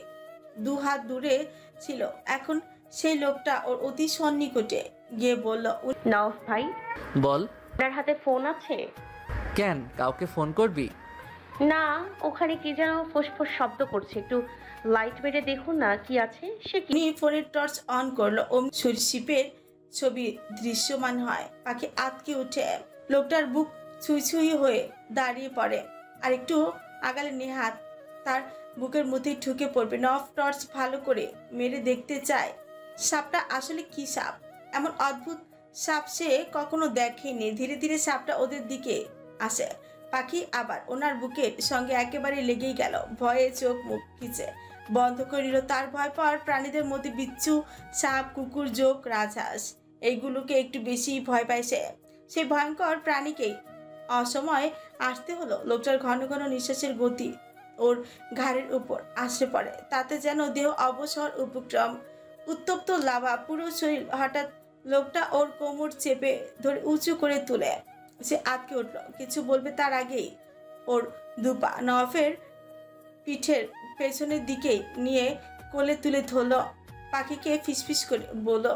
2 হাত দূরে ছিল, এখন সেই লোকটা ওর অতি সন্নিকটে গিয়ে বলল, নওয়াব ভাই, বল। আপনার হাতে ফোন আছে? কেন, কাউকে ফোন করবি? না, ওখানে কি যেন ফুসফুস শব্দ করছে, একটু লাইট মেরে দেখুন না কি আছে। সে কি? ফোনের টর্চ অন করলো। শিপের ছবি দৃশ্যমান হয়। পাখি আতকে উঠে লোকটার বুক ছুঁই ছুঁই হয়ে দাঁড়িয়ে পড়ে। আর একটু আগালে নেহাত তার বুকের মধ্যে ঢুকে পড়বে। নফ টর্চ ভালো করে মেরে দেখতে চায় সাপটা আসলে কি সাপ। এমন অদ্ভুত সাপ সে কখনো দেখেনি। ধীরে ধীরে সাপটা ওদের দিকে আসে। পাখি আবার ওনার বুকের সঙ্গে একেবারে লেগেই গেল। ভয়ে চোখ মুখ খিচে বন্ধ করে নিল। তার ভয় পাওয়ার প্রাণীদের মধ্যে বিচ্ছু, সাপ, কুকুর, জোক, রাজহাঁস এইগুলোকে একটু বেশি ভয় পায় সে। সেই ভয়ঙ্কর প্রাণীকেই অসময়ে আসতে হলো। লোকটার ঘন ঘন নিঃশ্বাসের গতি ওর ঘাড়ের উপর আসে পড়ে। তাতে যেন দেহ অবসর উপক্রম, উত্তপ্ত লাভা পুরো শরীর। হঠাৎ লোকটা ওর কোমর চেপে ধরে উঁচু করে তুলে সে আটকে উঠল। কিছু বলবে তার আগেই ওর দুপা নওয়াফের পিঠের পেছনের দিকে নিয়ে কোলে তুলে ধরল। পাখিকে ফিসফিস করে বলল,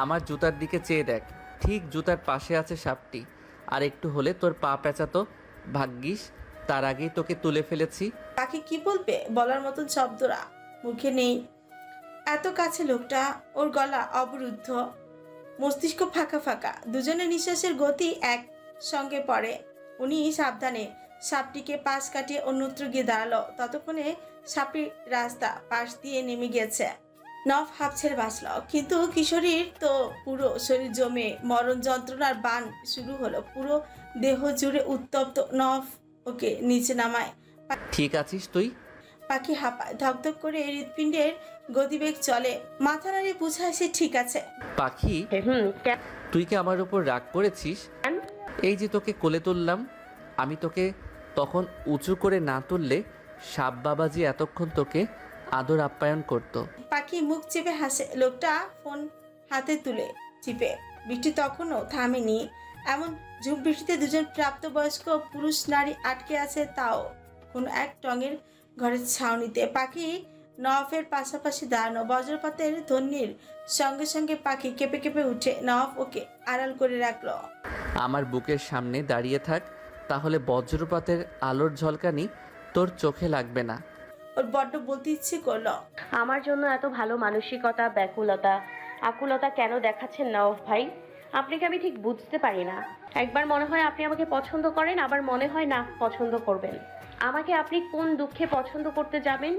আমার জুতার দিকে চেয়ে দেখ, ঠিক জুতার পাশে আছে সাপটি। আর একটু হলে তোর পা পেঁচাতো। ভাগ্যিস তার আগেই তোকে তুলে ফেলেছি। পাখি কি বলবে বলার মতন শব্দরা মুখে নেই। এত কাছে লোকটা, ওর গলা অবরুদ্ধ, মস্তিষ্ক ফাঁকা ফাঁকা। দুজনের নিঃশ্বাসের গতি এক সঙ্গে পড়ে। উনি সাবধানে সাপটিকে পাশ কাটিয়ে অন্যত্র গিয়ে দাঁড়ালো। ততক্ষণে সাপটি রাস্তা পাশ দিয়ে নেমে গেছে। নফ হাফ ছেড়ে বাঁচল, কিন্তু কিশোরীর তো পুরো শরীর জমে মরণ যন্ত্রণার বান শুরু হলো। পুরো দেহ জুড়ে উত্তপ্ত। নফ ওকে নিচে নামায়। ঠিক আছিস তুই? পাখি হাঁপায়, ধকধক করে হৃৎপিণ্ডের গতিবেগ চলে। মাথা নাড়িয়ে বুঝায় সে ঠিক আছে। পাখি, তুই কি আমার উপর রাগ করেছিস? এই যে তোকে কোলে তুললাম, আমি তোকে তখন উঁচু করে না তুললে সাপ বাবাজি এতক্ষণ তোকে আদর আপ্যায়ন করত। পাখি মুখ চেপে হাসে। লোকটা ফোন হাতে তুলে চিপে। বৃষ্টি তখনও থামেনি। এমন ঝুপ বৃষ্টিতে দুজন প্রাপ্তবয়স্ক পুরুষ নারী আটকে আছে, তাও কোনো এক টঙের ঘরের ছাউনিতে। পাখি নওয়াফের পাশাপাশি দাঁড়ানো। বজ্রপাতের ধ্বনির সঙ্গে সঙ্গে পাখি কেঁপে কেঁপে উঠে। নওয়াফ ওকে আড়াল করে রাখলো। আমার বুকের সামনে দাঁড়িয়ে থাক, তাহলে বজ্রপাতের আলোর ঝলকানি তোর চোখে লাগবে না। ওর বড্ড বলতে ইচ্ছে করলো, আমার জন্য এত ভালো মানসিকতা, ব্যাকুলতা, আকুলতা কেন দেখাচ্ছেন নওয়াব ভাই? আপনাকে আমি ঠিক বুঝতে পারি না। একবার মনে হয় আপনি আমাকে পছন্দ করেন, আবার মনে হয় না পছন্দ করবেন। আমাকে আপনি কোন দুঃখে পছন্দ করতে যাবেন?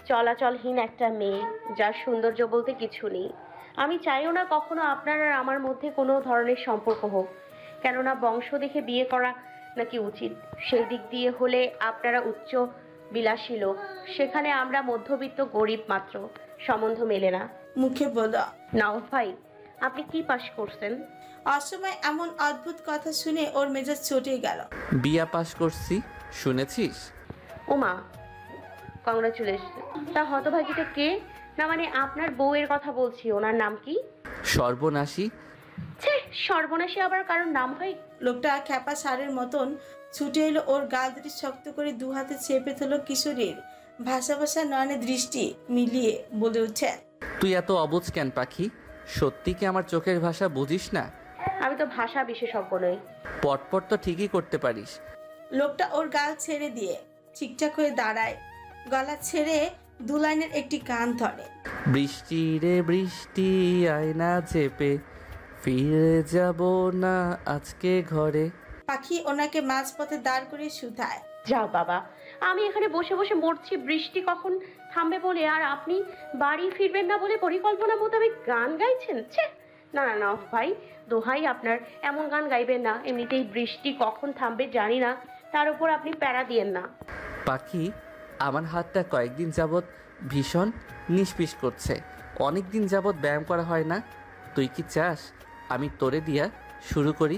চলাচলহীন একটা মেয়ে, যার সৌন্দর্য বলতে কিছু নেই। আমি চাইও না কখনো আপনার আর আমার মধ্যে কোনো ধরনের সম্পর্ক হোক, কেননা বংশ দেখে বিয়ে করা নাকি উচিত। সেই দিক দিয়ে হলে আপনারা উচ্চ বিলাসী লোক, সেখানে আমরা মধ্যবিত্ত গরিব মাত্র, সম্বন্ধ মেলে না। মুখে বলল, নওয়াব ভাই, আপনি কি পাশ করছেন? অসময় এমন অদ্ভুত কথা শুনে ওর মেজাজ চটে গেল। বিয়া পাশ করছি, শুনেছিস? ওমা, কংগ্রাচুলেশন। তা হতভাগীটা কে? না মানে আপনার বউয়ের কথা বলছি, ওনার নাম কি? সর্বনাশী। ছে, সর্বনাশী আবার কারোর নাম হয়? লোকটা খ্যাপা সারের মতন ছুটে এলো। ওর গাল দুটি শক্ত করে দু হাতে চেপে ধরল। কিশোরীর ভাষা ভাষা নয়নে দৃষ্টি মিলিয়ে বলে উঠে, তুই এত অবুঝ কেন পাখি? সত্যি কি আমার চোখের ভাষা বুঝিস না? আমি তো ভাষা বিশেষজ্ঞ নই। পটপট তো ঠিকই করতে পারিস। লোকটা ওর গাল ছেড়ে দিয়ে ঠিকঠাক হয়ে দাঁড়ায়। গলা ছেড়ে দু লাইনের একটি গান ধরে, বৃষ্টি রে বৃষ্টি আয়না চেপে, ফিরে যাব না আজকে ঘরে। পাখি ওনাকে মাঝপথে দাঁড় করে শুধায়, যাও বাবা, আমি এখানে বসে বসে মরছি বৃষ্টি কখন থামবে বলে, আর আপনি বাড়ি ফিরবেন না বলে পরিকল্পনা মোতাবেক গান গাইছেন। ছে, না না না ভাই, দোহাই আপনার, এমন গান গাইবেন না। এমনিতেই বৃষ্টি কখন থামবে জানি না, তার উপর আপনি প্যারা দিয়েন না। পাখি, আমার হাতটা কয়েকদিন যাবৎ ভীষণ নিষ্পিস করছে। অনেক দিন যাবৎ ব্যায়াম করা হয় না। তুই কি চাস আমি তোরে দিয়া শুরু করি?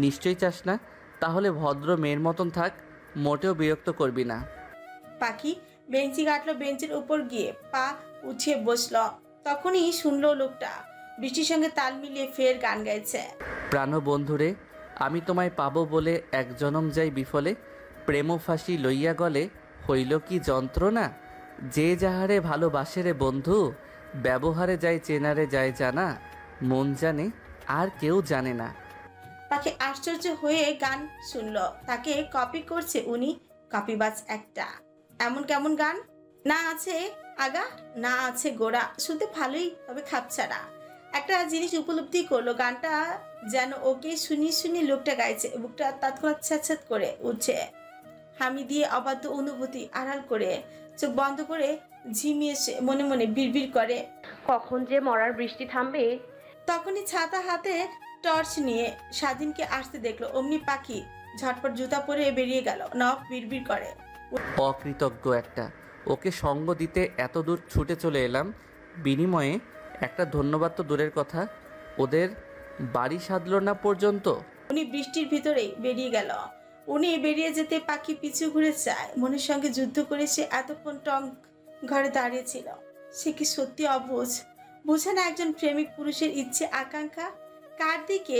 নিশ্চয়ই চাস না। তাহলে ভদ্র মেয়ের মতন থাক, মোটেও বিরক্ত করবি না। পাখি বেঞ্চি গাঁটলো, বেঞ্চের উপর গিয়ে পা উঠিয়ে বসলো। তখনই শুনলো লোকটা বৃষ্টির সঙ্গে তাল মিলিয়ে ফের গান গাইছে। প্রাণ বন্ধুরে, আমি তোমায় পাবো বলে এক জনম যাই বিফলে, প্রেম ফাঁসি লইয়া গলে হইল কি যন্ত্রণা, যে যাহারে ভালোবাসে রে বন্ধু, ব্যবহারে যায় চেনারে যায় জানা, মন জানে আর কেউ জানে না। পাখি আশ্চর্য হয়ে গান শুনলো। তাকে কপি করছে উনি, কপিবাজ একটা। এমন কেমন গান? না আছে আগা, না আছে গোড়া, শুনতে ভালোই, তবে খাপছাড়া। একটা জিনিস উপলব্ধি করলো, গানটা যেন ওকে শুনিয়ে শুনিয়ে লোকটা গাইছে। বুকটা তৎক্ষণাৎ ছ্যাঁত করে উঠছে। হামি দিয়ে অবাধ্য অনুভূতি আড়াল করে চোখ বন্ধ করে ঝিমিয়ে সে মনে মনে বিড়বিড় করে, কখন যে মরার বৃষ্টি থামবে। তখনই ছাতা হাতে টর্চ নিয়ে স্বাধীনকে আসতে দেখলো। অমনি পাখি ঝটপট জুতা পরে বেরিয়ে গেল। নব বিড়বিড় করে, অকৃতজ্ঞ একটা, ওকে সঙ্গ দিতে এত দূর ছুটে চলে এলাম, বিনিময়ে একটা ধন্যবাদ তো দূরের কথা, ওদের বাড়ি সাধলো না পর্যন্ত। উনি বৃষ্টির ভিতরেই বেরিয়ে গেল। উনি বেরিয়ে যেতে পাখি পিছু ঘুরে চায়। মনের সঙ্গে যুদ্ধ করে সে এতক্ষণ টং ঘরে দাঁড়িয়েছিল। সে কি সত্যি অবুঝ? বুঝে না একজন প্রেমিক পুরুষের ইচ্ছে আকাঙ্ক্ষা, কার দিকে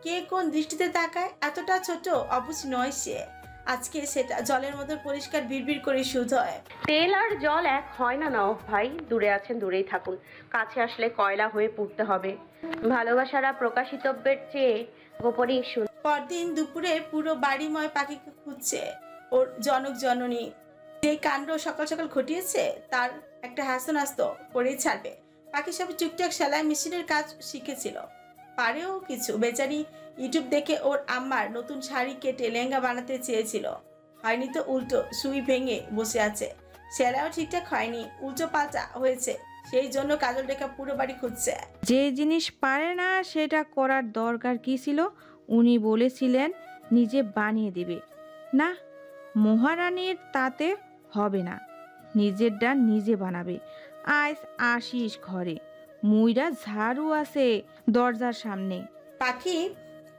কে কোন দৃষ্টিতে তাকায়। এতটা ছোট অবুঝ নয় সে। আজকে সেটা জলের মতো পরিষ্কার বিড়বিড় করে শুধ হয়। তেল আর জল এক হয় না নওয়াব ভাই, দূরে আছেন দূরেই থাকুন, কাছে আসলে কয়লা হয়ে পুড়তে হবে। ভালোবাসারা প্রকাশিতব্যের চেয়ে গোপনেই শুন। পরদিন দুপুরে পুরো বাড়িময় পাখিকে খুঁজছে ওর জনক জননী। যে কাণ্ড সকাল সকাল ঘটিয়েছে তার একটা হাসনাস্ত করেই ছাড়বে। পাখি সব টুকটাক সেলাই মেশিনের কাজ শিখেছিল, পারেও কিছু। বেচারি ইউটিউব দেখে ওর আম্মার নতুন শাড়ি কেটে লেহেঙ্গা বানাতে চেয়েছিল, হয়নি তো উল্টো সুই ভেঙে বসে আছে। সেলাইও ঠিকঠাক হয়নি, উল্টো পাল্টা হয়েছে। সেই জন্য কাজল রেখা পুরো বাড়ি খুঁজছে। যে জিনিস পারে না সেটা করার দরকার কি ছিল? উনি বলেছিলেন নিজে বানিয়ে দেবে না, মহারানীর তাতে হবে না, নিজেরটা নিজে বানাবে। আজ আসিস ঘরে, মুইরা ঝাড়ু আছে দরজার সামনে। পাখি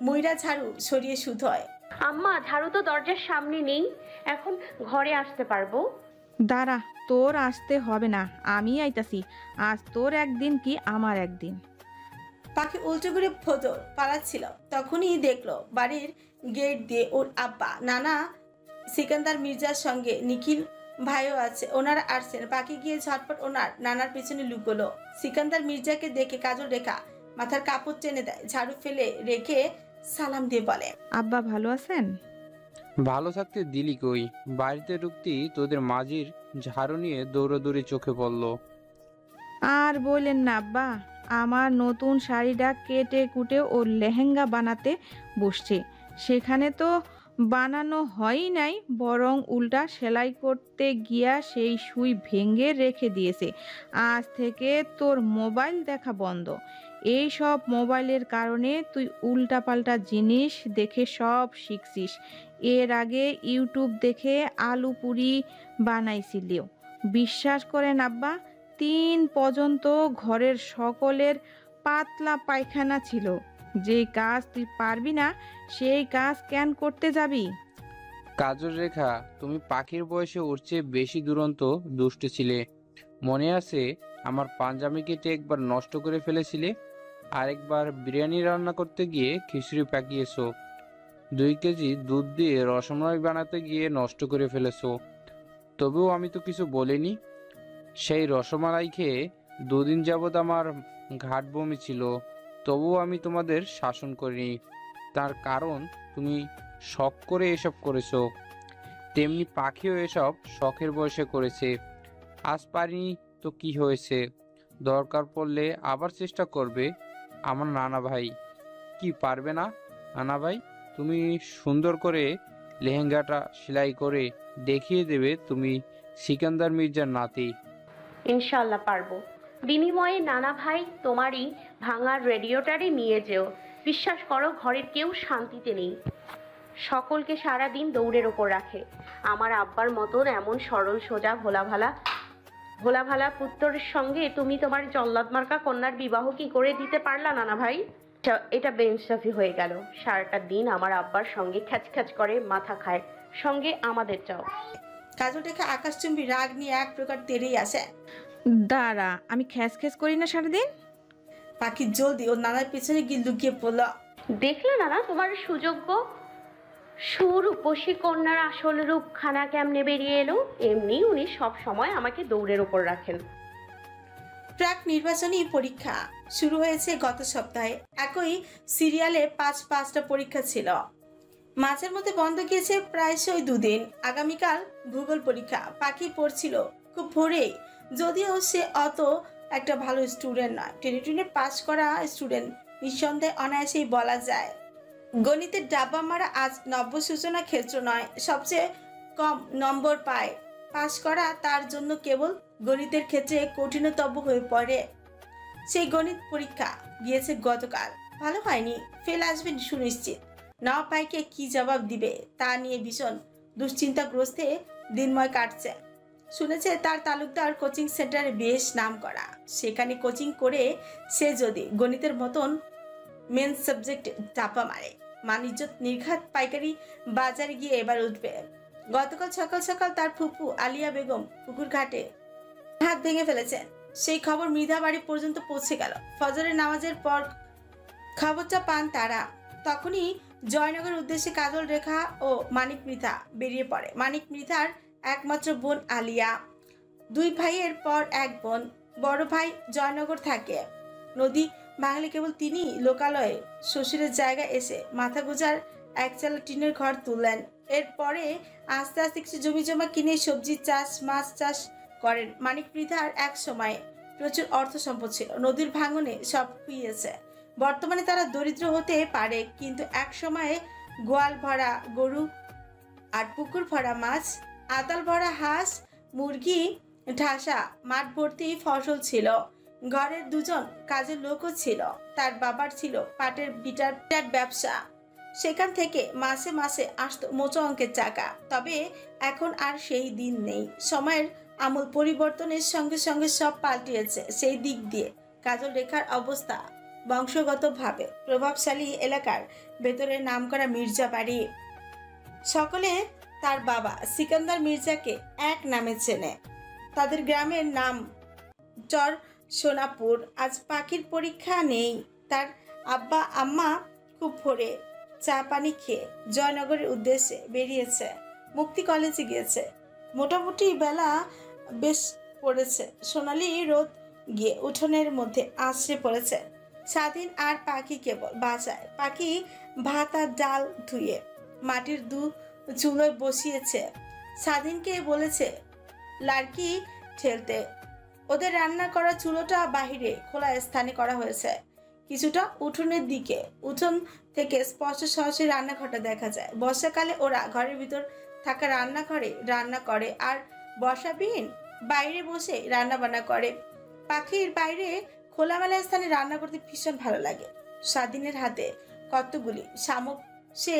মুইরা ঝাড়ু সরিয়ে শুধ হয়। আম্মা, ঝাড়ু তো দরজার সামনে নেই, এখন ঘরে আসতে পারবো? দাঁড়া, তোর আসতে হবে না, আমি আইতাছি। আজ তোর একদিন কি আমার একদিন। পাখি উল্টো করে ভোতর পালাচ্ছিল। তখনই দেখলো বাড়ির গেট দিয়ে ওর আব্বা, নানা, সিকান্দার মির্জার সঙ্গে নিখিল ভাইও আছে। ওনারা আসছেন। পাখি গিয়ে ঝটপট ওনার নানার পেছনে লুকোলো। সিকান্দার মির্জাকে দেখে কাজল রেখা মাথার কাপড় টেনে দেয়, ঝাড়ু ফেলে রেখে সালাম দিয়ে বলে, আব্বা ভালো আছেন? ভালো থাকতে দিলি কই? বাড়িতে ঢুকতেই তোদের মাঝির ঝাড়ু নিয়ে দৌড়াদৌড়ি চোখে পড়ল। আর বললেন না আব্বা, আমার নতুন শাড়িটা কেটে কুটে ও লেহেঙ্গা বানাতে বসছে। সেখানে তো বানানো হয়ই নাই, বরং উল্টা সেলাই করতে গিয়া সেই সুই ভেঙে রেখে দিয়েছে। আজ থেকে তোর মোবাইল দেখা বন্ধ। এই সব মোবাইলের কারণে তুই উল্টাপাল্টা জিনিস দেখে সব শিখছিস। এর আগে ইউটিউব দেখে আলু পুরি বানাইছিলিও। বিশ্বাস করেন আব্বা, 3 পর্যন্ত ঘরের সকলের পাতলা পায়খানা ছিল। যেই কাজ তুই পারবি না সেই কাজ কেন করতে যাবি? কাজল রেখা, তুমি পাখির বয়সে ওর চেয়ে বেশি দুরন্ত দুষ্ট ছিলে। মনে আছে আমার পাঞ্জাবি কেটে একবার নষ্ট করে ফেলেছিলে, আরেকবার বিরিয়ানি রান্না করতে গিয়ে খিচুড়ি পাকিয়েছো, 2 কেজি দুধ দিয়ে রসমালাই বানাতে গিয়ে নষ্ট করে ফেলেছো। তবুও আমি তো কিছু বলিনি। সেই রসমালাই খেয়ে 2 দিন যাবৎ আমার ঘাট বমি ছিল, তবুও আমি তোমাদের শাসন করিনি। তার কারণ তুমি শখ করে এসব করেছো। তেমনি পাখিও এসব শখের বয়সে করেছে। আজ পারিনি তো কি হয়েছে, দরকার পড়লে আবার চেষ্টা করবে। আমার নানা ভাই কি পারবে না? নানা ভাই, তুমি সুন্দর করে লেহেঙ্গাটা সেলাই করে দেখিয়ে দেবে তুমি সিকান্দার মির্জার নাতি। ইনশাল্লাহ পারবো। বিনিময়ে নানা ভাই তোমারই ভাঙার রেডিওটারে নিয়ে যেও। বিশ্বাস করো ঘরের কেউ শান্তিতে নেই, সকলকে সারা দিন দৌড়ের ওপর রাখে। আমার আব্বার মতন এমন সরল সোজা ভোলা ভালা পুত্রের সঙ্গে তুমি তোমার জল্লাদ মার্কা কন্যার বিবাহ কি করে দিতে পারলা নানা ভাই? এটা বেইনসাফি হয়ে গেল। সারাটা দিন আমার আব্বার সঙ্গে খ্যাচ খ্যাচ করে মাথা খায়, সঙ্গে আমাদের চাও। কাজল রেখা আকাশচুম্বী রাগ নিয়ে এক প্রকার তেড়েই আসে। দাঁড়া, আমি খ্যাস খ্যাস করি না সারাদিন? পাখি জলদি ওর নানার পেছনে গিয়ে লুকিয়ে পড়ল। দেখলে নানা তোমার সুযোগ্য সুরূপসী কন্যার আসল রূপখানা কেমনে বেরিয়ে এলো। এমনি উনি সব সময় আমাকে দৌড়ের ওপর রাখেন। প্রাক নির্বাচনী পরীক্ষা শুরু হয়েছে গত সপ্তাহে। একই সিরিয়ালে পাঁচটা পরীক্ষা ছিল, মাঝের মধ্যে বন্ধ গিয়েছে প্রায়শই দুদিন। আগামীকাল ভূগোল পরীক্ষা। পাখি পড়ছিল খুব ভোরেই, যদিও সে অত একটা ভালো স্টুডেন্ট নয়। টেনে পাস করা স্টুডেন্ট নিঃসন্দেহে অনায়াসেই বলা যায়। গণিতের ডাব্বা মারা আজ নব্য সূচনা ক্ষেত্র নয়, সবচেয়ে কম নম্বর পায়। পাস করা তার জন্য কেবল গণিতের ক্ষেত্রে কঠিনতম হয়ে পড়ে। সেই গণিত পরীক্ষা গিয়েছে গতকাল, ভালো হয়নি, ফেল আসবেন সুনিশ্চিত। নাও পাইকে কি জবাব দিবে তা নিয়ে ভীষণ দুশ্চিন্তাগ্রস্তে দিনময় কাটছে। শুনেছে তার তালুকদার কোচিং সেন্টারে বেশ নাম করা, সেখানে কোচিং করে সে যদি গণিতের মতন মেন সাবজেক্টে চাপা মারে, মানিজ্যত নির্ঘাত পাইকারি বাজারে গিয়ে এবার উঠবে। গতকাল সকাল সকাল তার ফুপু আলিয়া বেগম পুকুর ঘাটে হাত ভেঙে ফেলেছেন। সেই খবর মৃধা বাড়ি পর্যন্ত পৌঁছে গেল। ফজরের নামাজের পর খবরটা পান তারা। তখনই জয়নগরের উদ্দেশ্যে কাজল রেখা ও মানিক মৃধা বেরিয়ে পড়ে। মানিক মৃধার একমাত্র বোন আলিয়া, দুই ভাইয়ের পর এক বোন। বড় ভাই জয়নগর থাকে, নদী ভাঙলে কেবল তিনি লোকালয়ে শ্বশুরের জায়গায় এসে মাথা গোজার একচালা টিনের ঘর তুললেন। এরপরে আস্তে আস্তে কিছু জমি জমা কিনে সবজি চাষ মাছ চাষ করেন। মানিক মৃধার এক সময় প্রচুর অর্থ সম্পদ ছিল, নদীর ভাঙনে সব খুইয়েছে। বর্তমানে তারা দরিদ্র হতে পারে, কিন্তু এক সময়ে গোয়াল ভরা গরু আর পুকুর ভরা মাছ, আতাল ভরা হাঁস মুরগি, ঠাসা মাঠ ভর্তি ফসল ছিল। ঘরের দুজন কাজের লোকও ছিল। তার বাবার ছিল পাটের বিটার ব্যবসা, সেখান থেকে মাসে মাসে আসতো মোচো অঙ্কের টাকা। তবে এখন আর সেই দিন নেই। সময়ের আমূল পরিবর্তনের সঙ্গে সঙ্গে সব পাল্টিয়েছে। সেই দিক দিয়ে কাজল রেখার অবস্থা বংশগতভাবে প্রভাবশালী এলাকার ভেতরে নামকরা মির্জা বাড়ি। সকলে তার বাবা সিকান্দার মির্জাকে এক নামে চেনে। তাদের গ্রামের নাম চর সোনাপুর। আজ পাখির পরীক্ষা নেই। তার আব্বা আম্মা খুব ভোরে চা পানি খেয়ে জয়নগরের উদ্দেশ্যে বেরিয়েছে। মুক্তি কলেজে গিয়েছে। মোটামুটি বেলা বেশ পড়েছে। সোনালি রোদ গিয়ে উঠোনের মধ্যে আছড়ে পড়েছে। স্বাধীন আর পাখি কেবল বাসায়। পাখি ভাত আর ডাল ধুয়ে মাটির চুলোয় বসিয়েছে। স্বাধীনকে বলেছে লাড়কি ঠেলতে। ওদের রান্না করা চুলোটা বাহিরে খোলা স্থানে করা হয়েছে, কিছুটা উঠোনের দিকে। উঠোন থেকে স্পষ্ট সরাসরি রান্নাঘরটা দেখা যায়। বর্ষাকালে ওরা ঘরের ভিতর থাকা রান্নাঘরে রান্না করে, আর বর্ষাবিহীন বাইরে বসে রান্না বান্না করে। পাখির বাইরে খোলামেলা স্থানে রান্না করতে ভীষণ ভালো লাগে। স্বাধীনের হাতে কতগুলি শামুক, সে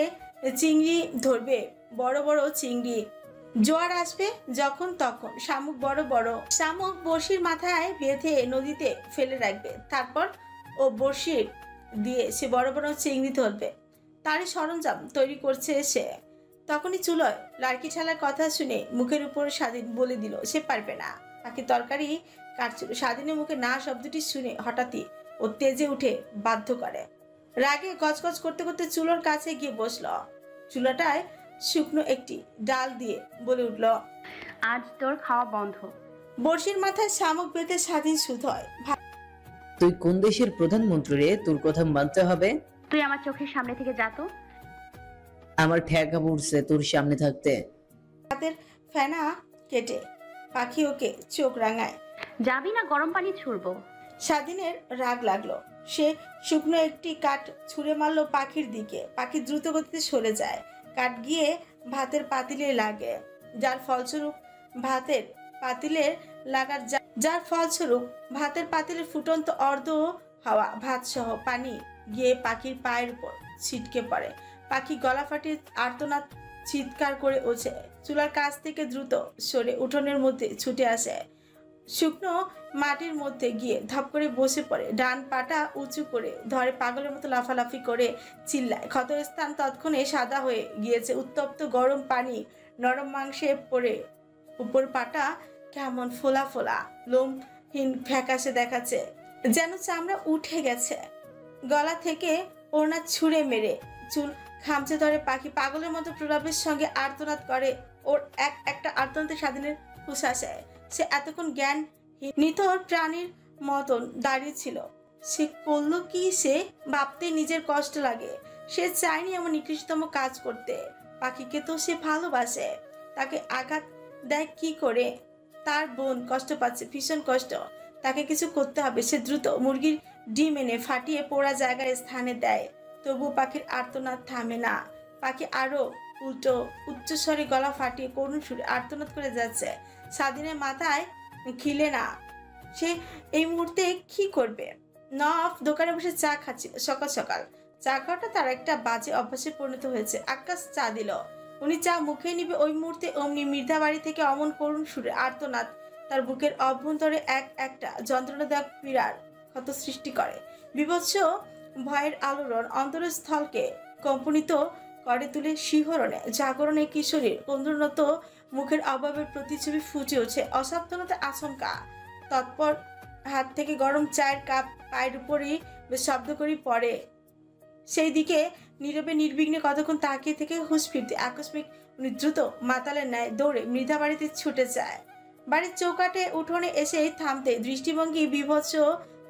চিংড়ি ধরবে, বড় বড় চিংড়ি। জোয়ার আসবে যখন তখন শামুক বড় বড় শামুক বড়শির মাথায় বেঁধে নদীতে ফেলে রাখবে। তারপর ও বড়শির দিয়ে সে বড় বড় চিংড়ি ধরবে। তারই সরঞ্জাম তৈরি করছে সে। তখনই চুলোয় লাড়কি ঠেলার কথা শুনে মুখের উপর স্বাধীন বলে দিল সে পারবে না। তাকে তরকারি কাটছিল। স্বাধীনের মুখে না শব্দটি শুনে হঠাৎই ও তেজে উঠে বাধ্য করে। রাগে গজগজ করতে করতে চুলোর কাছে গিয়ে বসল। চুলাটায় শুকনো একটি ডাল দিয়ে বলে উঠল, আজ তোর খাওয়া বন্ধ। বড়শির মাথায় শামুক বেঁধে স্বাধীন সুধয়। তুই কোন দেশের প্রধানমন্ত্রী রে? তোর কথা মানতে হবে। তুই আমার চোখের সামনে থেকে যা তো। আমার ঠেকা পড়ছে তোর সামনে থাকতে। হাতের ফেনা কেটে পাখি ওকে চোখ রাঙায়। যাবি না গরম পানি ছুড়বো। স্বাধীনের রাগ লাগলো। সে শুকনো একটি কাঠ ছুঁড়ে মারলো পাখির দিকে। পাখি দ্রুত গতিতে সরে যায়। কাঠ গিয়ে ভাতের পাতিলে লাগে, যার ফলস্বরূপ ভাতের পাতিলের লাগার যার ফলস্বরূপ ভাতের পাতিলের ফুটন্ত অর্ধ হাওয়া ভাত সহ পানি গিয়ে পাখির পায়ের উপর ছিটকে পড়ে। পাখি গলা ফাটিয়ে আর্তনাদ চিৎকার করে ওঠে। চুলার কাছ থেকে দ্রুত সরে উঠোনের মধ্যে ছুটে আসে, শুকনো মাটির মধ্যে গিয়ে ধপ করে বসে পড়ে, ডান পাটা উঁচু করে ধরে, পাগলের মতো লাফালাফি করে চিল্লায়। ক্ষতস্থান তৎক্ষণে সাদা হয়ে গিয়েছে, উত্তপ্ত গরম পানি নরম মাংসে পড়ে উপর পাটা কেমন ফোলা ফোলা, লোমহীন ফ্যাকাশে দেখাচ্ছে, যেন চামড়া উঠে গেছে। গলা থেকে ওড়না ছুঁড়ে মেরে চুল খামচে ধরে পাখি পাগলের মতো প্রলাপের সঙ্গে আর্তনাদ করে। ওর একটা আর্তনাদে স্বাধীনের হুঁশ আসে। সে এতক্ষণ জ্ঞান নিথর প্রাণীর মতন দাঁড়িয়ে ছিল। সে করলো কি সে ভাবতে নিজের কষ্ট লাগে। সে চায়নি এমন নিকৃষ্টতম কাজ করতে। পাখিকে তো সে ভালোবাসে, তাকে আঘাত দেয় কি করে? তার বোন কষ্ট পাচ্ছে, ভীষণ কষ্ট, তাকে কিছু করতে হবে। সে দ্রুত মুরগির ডিম এনে ফাটিয়ে পোড়া জায়গায় স্থানে দেয়, তবু পাখির আর্তনাদ থামে না। পাখি আরো উল্টো উচ্চস্বরে গলা ফাটিয়ে করুণ সুরে আর্তনাদ করে যাচ্ছে। স্বাধীনের মাথায় খিলে না, সে এই মুহূর্তে কি করবে। নফ দোকানে বসে চা খাচ্ছিল সকাল সকাল। চা খাওয়াটা তার একটা বাজে অভ্যাসে পরিণত হয়েছে। আকাশ চা দিল, উনি চা মুখে নিবে ওই মুহূর্তে অমনি মৃধা বাড়ি থেকে অমন করুণ সুরে আর্তনাদ তার বুকের অভ্যন্তরে একটা যন্ত্রণাদায়ক পীড়ার ক্ষত সৃষ্টি করে। বিভৎস ভয়ের আলোড়ন অন্তরস্থলকে কম্পনিত করে তুলে। শিহরণে জাগরণে কিশোরীর ক্রন্দনত মুখের অভাবের প্রতিছবি ফুটে ওঠে। অসাবধানতা আশঙ্কা। তৎপর হাত থেকে গরম চায়ের কাপ পায়ের উপরই শব্দ করে পড়ে। সেই দিকে নীরবে নির্বিঘ্নে কতক্ষণ তাকিয়ে থেকে হুঁশ ফিরতে আকস্মিক উনি দ্রুত মাতালের ন্যায় দৌড়ে মৃধা বাড়িতে ছুটে যায়। বাড়ির চৌকাটে উঠোনে এসে থামতে দৃষ্টিভঙ্গি বিভৎস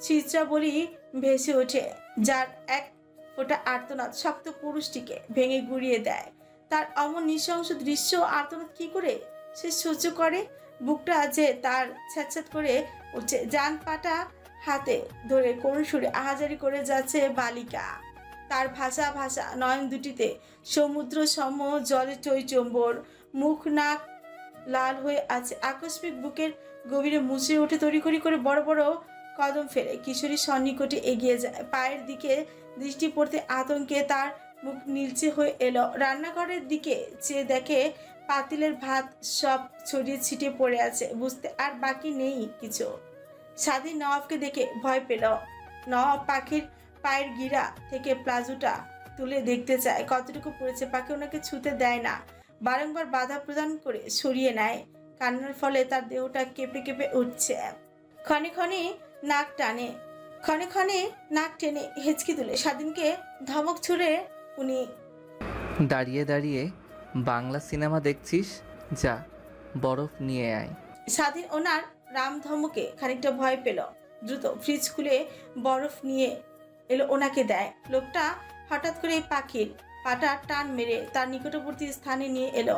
ছিচড়া বলি ভেসে ওঠে, যার এক ফোঁটা আর্তনাদ শক্ত পুরুষটিকে ভেঙে গুড়িয়ে দেয়। তার অমন নৃশংস দৃশ্য আর্তনাদ কি করে সে সহ্য করে? বুকটা যে তার ছ্যাঁচ্ছ্যাঁত করে উঠছে। জান পাটা হাতে ধরে করুণ সুরে আহাজারি করে যাচ্ছে বালিকা। তার ভাষা ভাষা নয়ন দুটিতে সমুদ্র সম জলে টইচম্বর, মুখ নাক লাল হয়ে আছে। আকস্মিক বুকের গভীরে মুছে ওঠে, তড়িঘড়ি করে বড় বড় কদম ফেলে কিশোরী সন্নিকটে এগিয়ে যায়। পায়ের দিকে দৃষ্টি পড়তে আতঙ্কে তার মুখ নীলচে হয়ে এলো। রান্নাঘরের দিকে চেয়ে দেখে পাতিলের ভাত সব ছড়িয়ে ছিটিয়ে পড়ে আছে, বুঝতে আর বাকি নেই কিছু। স্বাধীন নওয়াবকে দেখে ভয় পেল। নওয়াব পাখির পায়ের গিরা থেকে প্লাজোটা তুলে দেখতে চায় কতটুকু পড়েছে। পাখি ওনাকে ছুতে দেয় না, বারংবার বাধা প্রদান করে সরিয়ে নেয়। কান্নার ফলে তার দেহটা কেঁপে কেঁপে উঠছে। ক্ষণে ক্ষণে নাক টেনে হেঁচকি তুলে স্বাধীনকে ধমক ছুড়ে উনি দাঁড়িয়ে দাঁড়িয়ে বাংলা সিনেমা দেখছিস, যা বরফ নিয়ে আয়। স্বাধীন ওনার রাম ধমকে খানিকটা ভয় পেল। দ্রুত ফ্রিজ খুলে বরফ নিয়ে এলো, ওনাকে দেয়। লোকটা হঠাৎ করে পাখির পাটা টান মেরে তার নিকটবর্তী স্থানে নিয়ে এলো।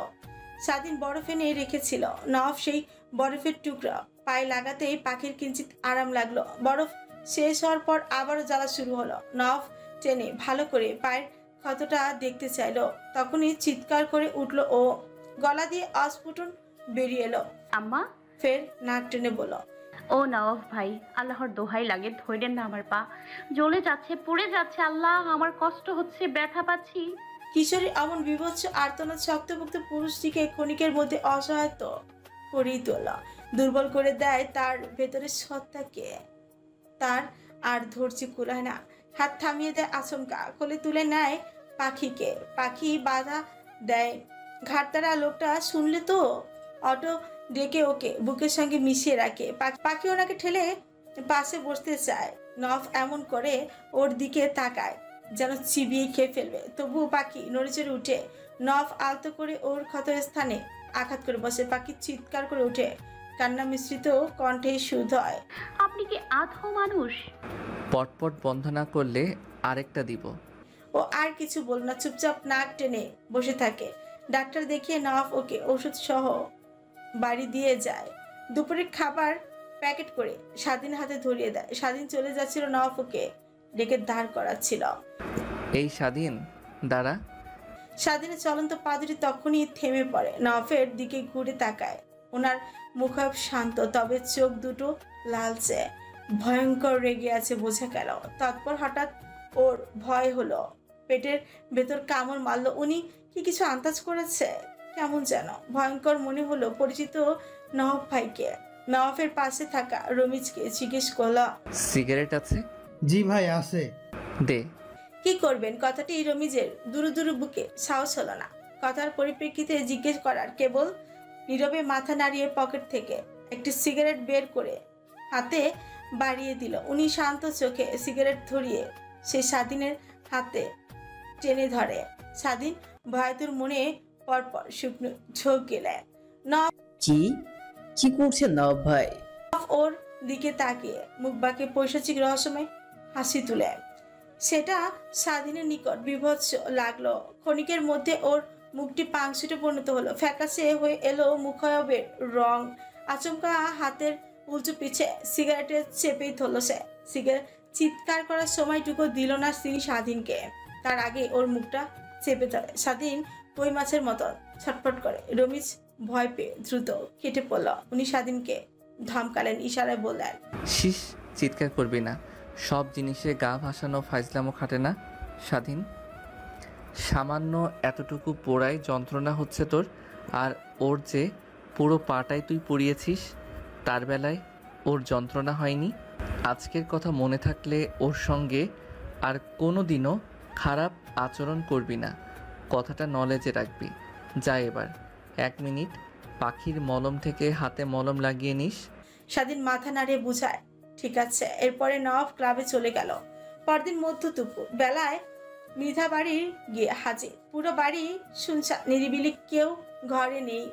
স্বাধীন বরফ এনে রেখেছিল। নওয়াব সেই বরফের টুকরা পায়ে লাগাতেই পাখির কিঞ্চিত আরাম লাগলো। বরফ শেষ হওয়ার পর আবারও জ্বালা শুরু হলো। নওয়াব টেনে ভালো করে পায়ের ক্ষতটা দেখতে চাইলো, তখনই চিৎকার করে উঠলো ও। গলা দিয়ে অস্ফুটন বেরিয়ে এলো। আম্মা। ফের নাক টেনে বলল, ও নওয়াব ভাই, আল্লাহর দোহাই লাগে, ধৈর্যেন না আমার পা, জ্বলে যাচ্ছে, পুড়ে যাচ্ছে, আল্লাহ আমার কষ্ট হচ্ছে, ব্যথা পাচ্ছি। কিশোরী অমন বিভৎস আর্তনাদ শক্তপোক্ত পুরুষটিকে ক্ষণিকের মধ্যে অসহায়ত্ব করেই তোলা, দুর্বল করে দেয় তার ভেতরের সত্তাকে। তার আর ধৈর্য কুলায় না, হাত থামিয়ে দেয় আচমকা, কোলে তুলে নেয় পাখিকে। পাখি বাধা দেয়। ঘাটতারা লোকটা শুনলে তো অটো ডেকে ওকে বুকের সঙ্গে মিশিয়ে রাখে। পাখি ওনাকে ঠেলে পাশে বসতে চায়। নফ এমন করে ওর দিকে তাকায় যেন চিবিয়ে খেয়ে ফেলবে, তবুও পাখি নড়েচড়ে উঠে। নফ আলতো করে ওর ক্ষত স্থানে আঘাত করে বসে। পাখি চিৎকার করে উঠে, কান্না মিশ্রিত কণ্ঠে শুধয়, আপনি কি আধো মানুষ? পটপট বন্ধ না করলে আরেকটা দিব। ও আর কিছু বল না, চুপচাপ নাক টেনে বসে থাকে। ডাক্তার দেখিয়ে নফ ওকে ওষুধ সহ বাড়ি দিয়ে যায়। দুপুরের খাবার প্যাকেট করে স্বাধীন হাতে ধরিয়ে দেয়। স্বাধীন চলে যাচ্ছিল, নফ ওকে ডেকে দাঁড় করাচ্ছিল। এই স্বাধীন, দাঁড়া। স্বাধীনের চলন্ত পা দুটি তখনই থেমে পড়ে। নওয়াফের দিকে ঘুরে তাকায়। ওনার মুখাব শান্ত, তবে চোখ দুটো লালচে, ভয়ঙ্কর রেগে আছে বোঝা গেল। তৎপর হঠাৎ ওর ভয় হলো, পেটের ভেতর কামড় মারলো। উনি কি কিছু আন্দাজ করেছে? কেমন যেন ভয়ঙ্কর মনে হলো পরিচিত নওয়াব ভাইকে। নওয়াফের পাশে থাকা রমিজকে জিজ্ঞেস করলো, সিগারেট আছে? জি ভাই আছে। দে। কি করবেন? কথাটি রমিজের দুরু দুরু বুকে সাহস হলো না কথার পরিপ্রেক্ষিতে জিজ্ঞেস করার। কেবল নীরবে মাথা নাড়িয়ে পকেট থেকে একটি সিগারেট বের করে হাতে বাড়িয়ে দিল। উনি শান্ত চোখে সিগারেট ধরিয়ে সেই স্বাধীনের হাতে টেনে ধরে। স্বাধীন ভয়াতুর মনে পরপর শুকনো ঝোঁক গেলেন। কি করছেন নবাব ভাই? ওর দিকে তাকিয়ে মুখ বাঁকে পৈশাচিক রহস্যময় হাসি তুলে। সেটা স্বাধীনের নিকট বিভৎস লাগলো। ক্ষণিকের মধ্যে ওর মুখটি পাংশুটে পরিণত হলো, ফ্যাকাশে হয়ে এলো মুখায়বের রং। আচমকা হাতের উল্টো পিছে সিগারেটের চেপেই ধরলো সে। সিগারেট চিৎকার করার সময়টুকু দিল না তিনি স্বাধীনকে। তার আগে ওর মুখটা চেপে ধরে। স্বাধীন কই মাছের মতন ছটফট করে। রমিজ ভয় পেয়ে দ্রুত কেটে পড়ল। উনি স্বাধীনকে ধমকালেন, ইশারায় বললেন, শিস, চিৎকার করবি না। সব জিনিসে গা ভাসানো ফাইজলামো খাটে না। স্বাধীন, সামান্য এতটুকু পোড়ায় যন্ত্রণা হচ্ছে তোর, আর ওর যে পুরো পাটাই তুই পুড়িয়েছিস, তার বেলায় ওর যন্ত্রণা হয়নি। আজকের কথা মনে থাকলে ওর সঙ্গে আর কোনো দিনও খারাপ আচরণ করবি না, কথাটা নলেজে রাখবি। যা এবার 1 মিনিট পাখির মলম থেকে হাতে মলম লাগিয়ে নিস। স্বাধীন মাথা নাড়িয়ে বুঝায়, ঠিক আছে। এরপরে নওয়াব ক্লাবে চলে গেল। পরদিন মধ্য দুপুর বেলায় মৃধা বাড়ি গিয়ে হাজির। পুরো বাড়ি শুনশান, নিরিবিলি, কেউ ঘরে নেই।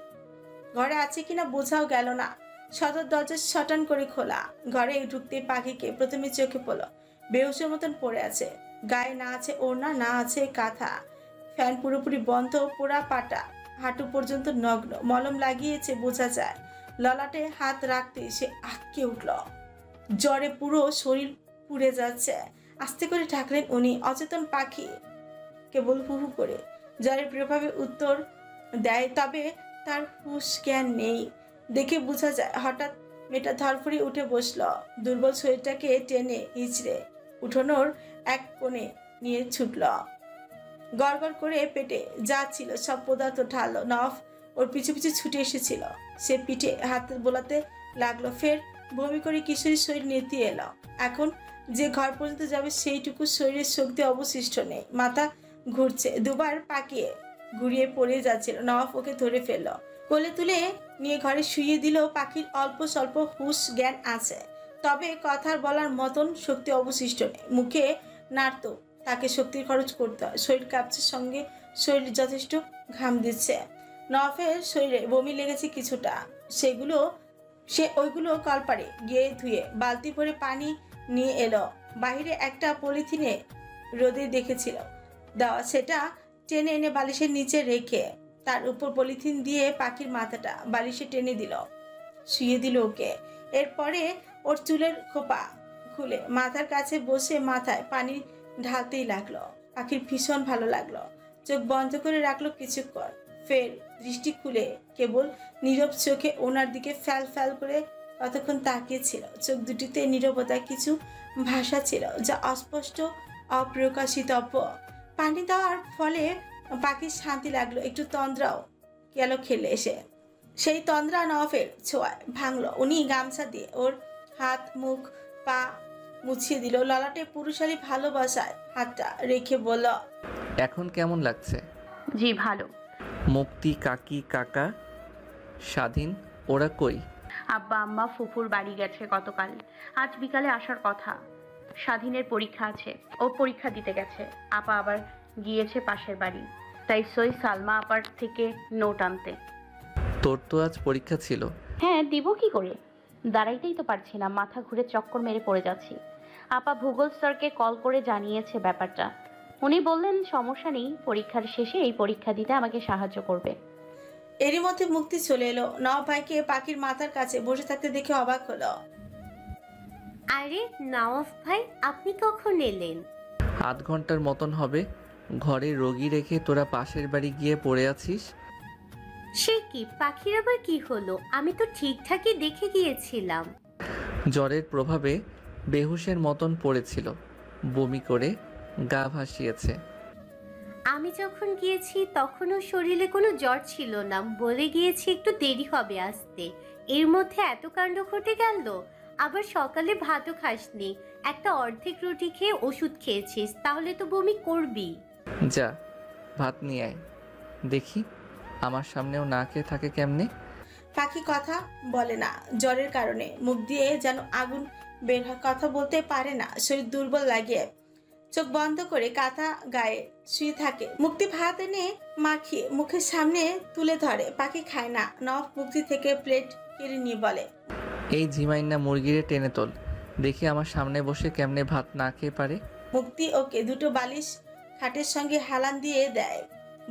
ঘরে আছে কিনা বোঝাও গেল না। সদর দরজা শটান করে খোলা। ঘরে ঢুকতে পাখিকে প্রথমে চোখে পড়ল। বেহুশের মতন পড়ে আছে। গায়ে না আছে ওড়না, না আছে কাঁথা। ফ্যান পুরোপুরি বন্ধ, পোড়া পাটা হাঁটু পর্যন্ত নগ্ন। মলম লাগিয়েছে বোঝা যায়। ললাটে হাত রাখতে সে আটকে উঠল। জ্বরে পুরো শরীর পুড়ে যাচ্ছে। আস্তে করে ঢাকলেন উনি। অচেতন পাখি কেবল হু হু করে জ্বরের প্রভাবে উত্তর দেয়, তবে তার হুঁশ জ্ঞান নেই। দেখে বোঝা যায় হঠাৎ মেয়েটা ধরফড়ি উঠে বসল। দুর্বল শরীরটাকে টেনে হিচড়ে উঠোনোর এক কোণে নিয়ে ছুটল। গড়গড় করে পেটে যা ছিল সব পদার্থ ঢাললো। নফ ওর পিছু পিছু ছুটে এসেছিল। সে পিঠে হাত বোলাতে লাগলো। ফের বমি করে কিশোরীর শরীর নেতিয়ে এলো। এখন যে ঘর পর্যন্ত যাবে সেইটুকু শরীরের শক্তি অবশিষ্ট নেই। মাথা ঘুরছে, দুবার পাকিয়ে ঘুরিয়ে পড়ে যাচ্ছিল। নওয়াব ওকে ধরে ফেললো, কোলে তুলে নিয়ে ঘরে শুইয়ে দিল। পাখির অল্প স্বল্প হুঁশ জ্ঞান আছে, তবে কথার বলার মতন শক্তি অবশিষ্ট নেই। মুখে নাড়তো, তাকে শক্তির খরচ করতে হয়। শরীর কাঁপছে, সঙ্গে শরীর যথেষ্ট ঘাম দিচ্ছে। নওয়াবের শরীরে বমি লেগেছে কিছুটা। সে ওইগুলো কলপারে গিয়ে ধুয়ে বালতি ভরে পানি নিয়ে এলো। বাহিরে একটা পলিথিনে রোদে দেখেছিল দেওয়া, সেটা টেনে এনে বালিশের নিচে রেখে তার উপর পলিথিন দিয়ে পাখির মাথাটা বালিশে টেনে দিল, শুয়ে দিল ওকে। এরপরে ওর চুলের খোপা খুলে মাথার কাছে বসে মাথায় পানি ঢালতেই লাগলো। পাখির ভীষণ ভালো লাগলো। চোখ বন্ধ করে রাখলো কিছুক্ষণ, ফের দৃষ্টি খুলে কেবল নীরব চোখে ওনার দিকে ফ্যাল ফ্যাল করে কতক্ষণ তাকিয়েছিল। চোখ দুটিতে নীরবতা, কিছু ভাষা ছিল যা অস্পষ্ট, অপ্রকাশিতব্য। পানি দেওয়ার ফলে পাখির শান্তি লাগলো, একটু তন্দ্রাও গেল খেলে এসে। সেই তন্দ্রা নওয়াফের ছোঁয়ায় ভাঙলো। উনি গামছা দিয়ে ওর হাত, মুখ, পা মুছিয়ে দিল। ললাটে পুরুষালী ভালোবাসায় হাতটা রেখে বলল, এখন কেমন লাগছে? জি ভালো। মুক্তি, কাকি, কাকা, স্বাধীন ওরা কই? আব্বা আম্মা ফুফুর বাড়ি গেছে গতকাল। আজ বিকালে আসার কথা। স্বাধীনের পরীক্ষা আছে, ও পরীক্ষা দিতে গেছে। আপা আবার গিয়েছে পাশের বাড়ি, তাই সই সালমা আপার থেকে নোট আনতে। তোর তো আজ পরীক্ষা ছিল। হ্যাঁ, দিব কি করে, দাঁড়াইতেই তো পারছি না, মাথা ঘুরে চক্কর মেরে পড়ে যাচ্ছি। আপা ভূগোল স্যারকে কল করে জানিয়েছে ব্যাপারটা। উনি বললেন সমস্যা নেই, পরীক্ষার শেষে এই পরীক্ষা দিতে আমাকে সাহায্য করবে। এরই মধ্যে মুক্তি চলে এলো। নওয়াব ভাইকে পাখির মাথার কাছে বসে থাকতে দেখে অবাক হলো। আরে নওয়াব ভাই, আপনি কখন এলেন? আধ ঘন্টার মতন হবে। ঘরে রোগী রেখে তোরা পাশের বাড়ি গিয়ে পড়ে আছিস? সে কি, পাখির আবার কি হলো? আমি তো ঠিকঠাকই দেখে গিয়েছিলাম। জ্বরের প্রভাবে বেহুশের মতন পড়েছিল, বমি করে গা ভাসিয়েছে। আমি যখন গিয়েছি তখনও শরীরে কোনো জ্বর ছিল না, বলে গিয়েছি একটু দেরি হবে আসতে। এর মধ্যে এত কাণ্ড ঘটে গেল। আবার সকালে ভাতও খাসনি, একটা অর্ধেক রুটি খেয়ে ওষুধ খেয়েছিস, তাহলে তো বমি করবি। যা ভাত নিয়ে আয়, দেখি আমার সামনেও না খেয়ে থাকে কেমনে। পাখি কথা বলে না জ্বরের কারণে, মুখ দিয়ে যেন আগুন বের হয়, কথা বলতে পারে না, শরীর দুর্বল লাগে। চোখ বন্ধ করে কাঁথা গায়ে শুয়ে থাকে। মুক্তি ভাত এনে মাখিয়ে মুখের সামনে তুলে ধরে। পাখি খায় না। নফ মুক্তি থেকে প্লেট কেড়ে নিয়ে বলে, এই ঝিমাইন্না মুরগিরে টেনে তোল, দেখি আমার সামনে বসে কেমনে ভাত না খেয়ে পারে। মুক্তি ওকে দুটো বালিশ খাটের সঙ্গে হেলান দিয়ে দেয়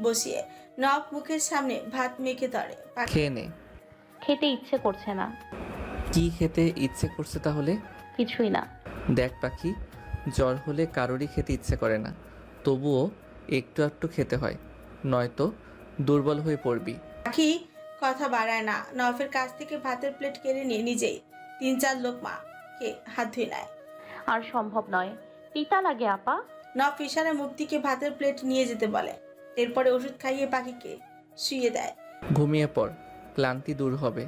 বসিয়ে। নফ মুখের সামনে ভাত মেখে ধরে। খেয়ে নে। খেতে ইচ্ছে করছে না। কি খেতে ইচ্ছে করছে তাহলে? কিছুই না। দেখ পাখি, জ্বর হলে কারোরই খেতে ইচ্ছে করে না, তবুও একটু একটু খেতে হয়, নয়তো দুর্বল হয়ে পড়বি। পাখি কথা বাড়ায় না। নফের কাছ থেকে ভাতের প্লেট কেড়ে নিয়ে নিজেই 3-4 লোকমা খেয়ে হাত ধুয়ে নেয়। আর সম্ভব নয়, তিতা লাগে আপা। নফ ইশারায় মুক্তিকে ভাতের প্লেট নিয়ে যেতে বলে। এরপরে ওষুধ খাইয়ে পাখিকে শুইয়ে দেয়। ঘুমিয়ে পড়, ক্লান্তি দূর হবে।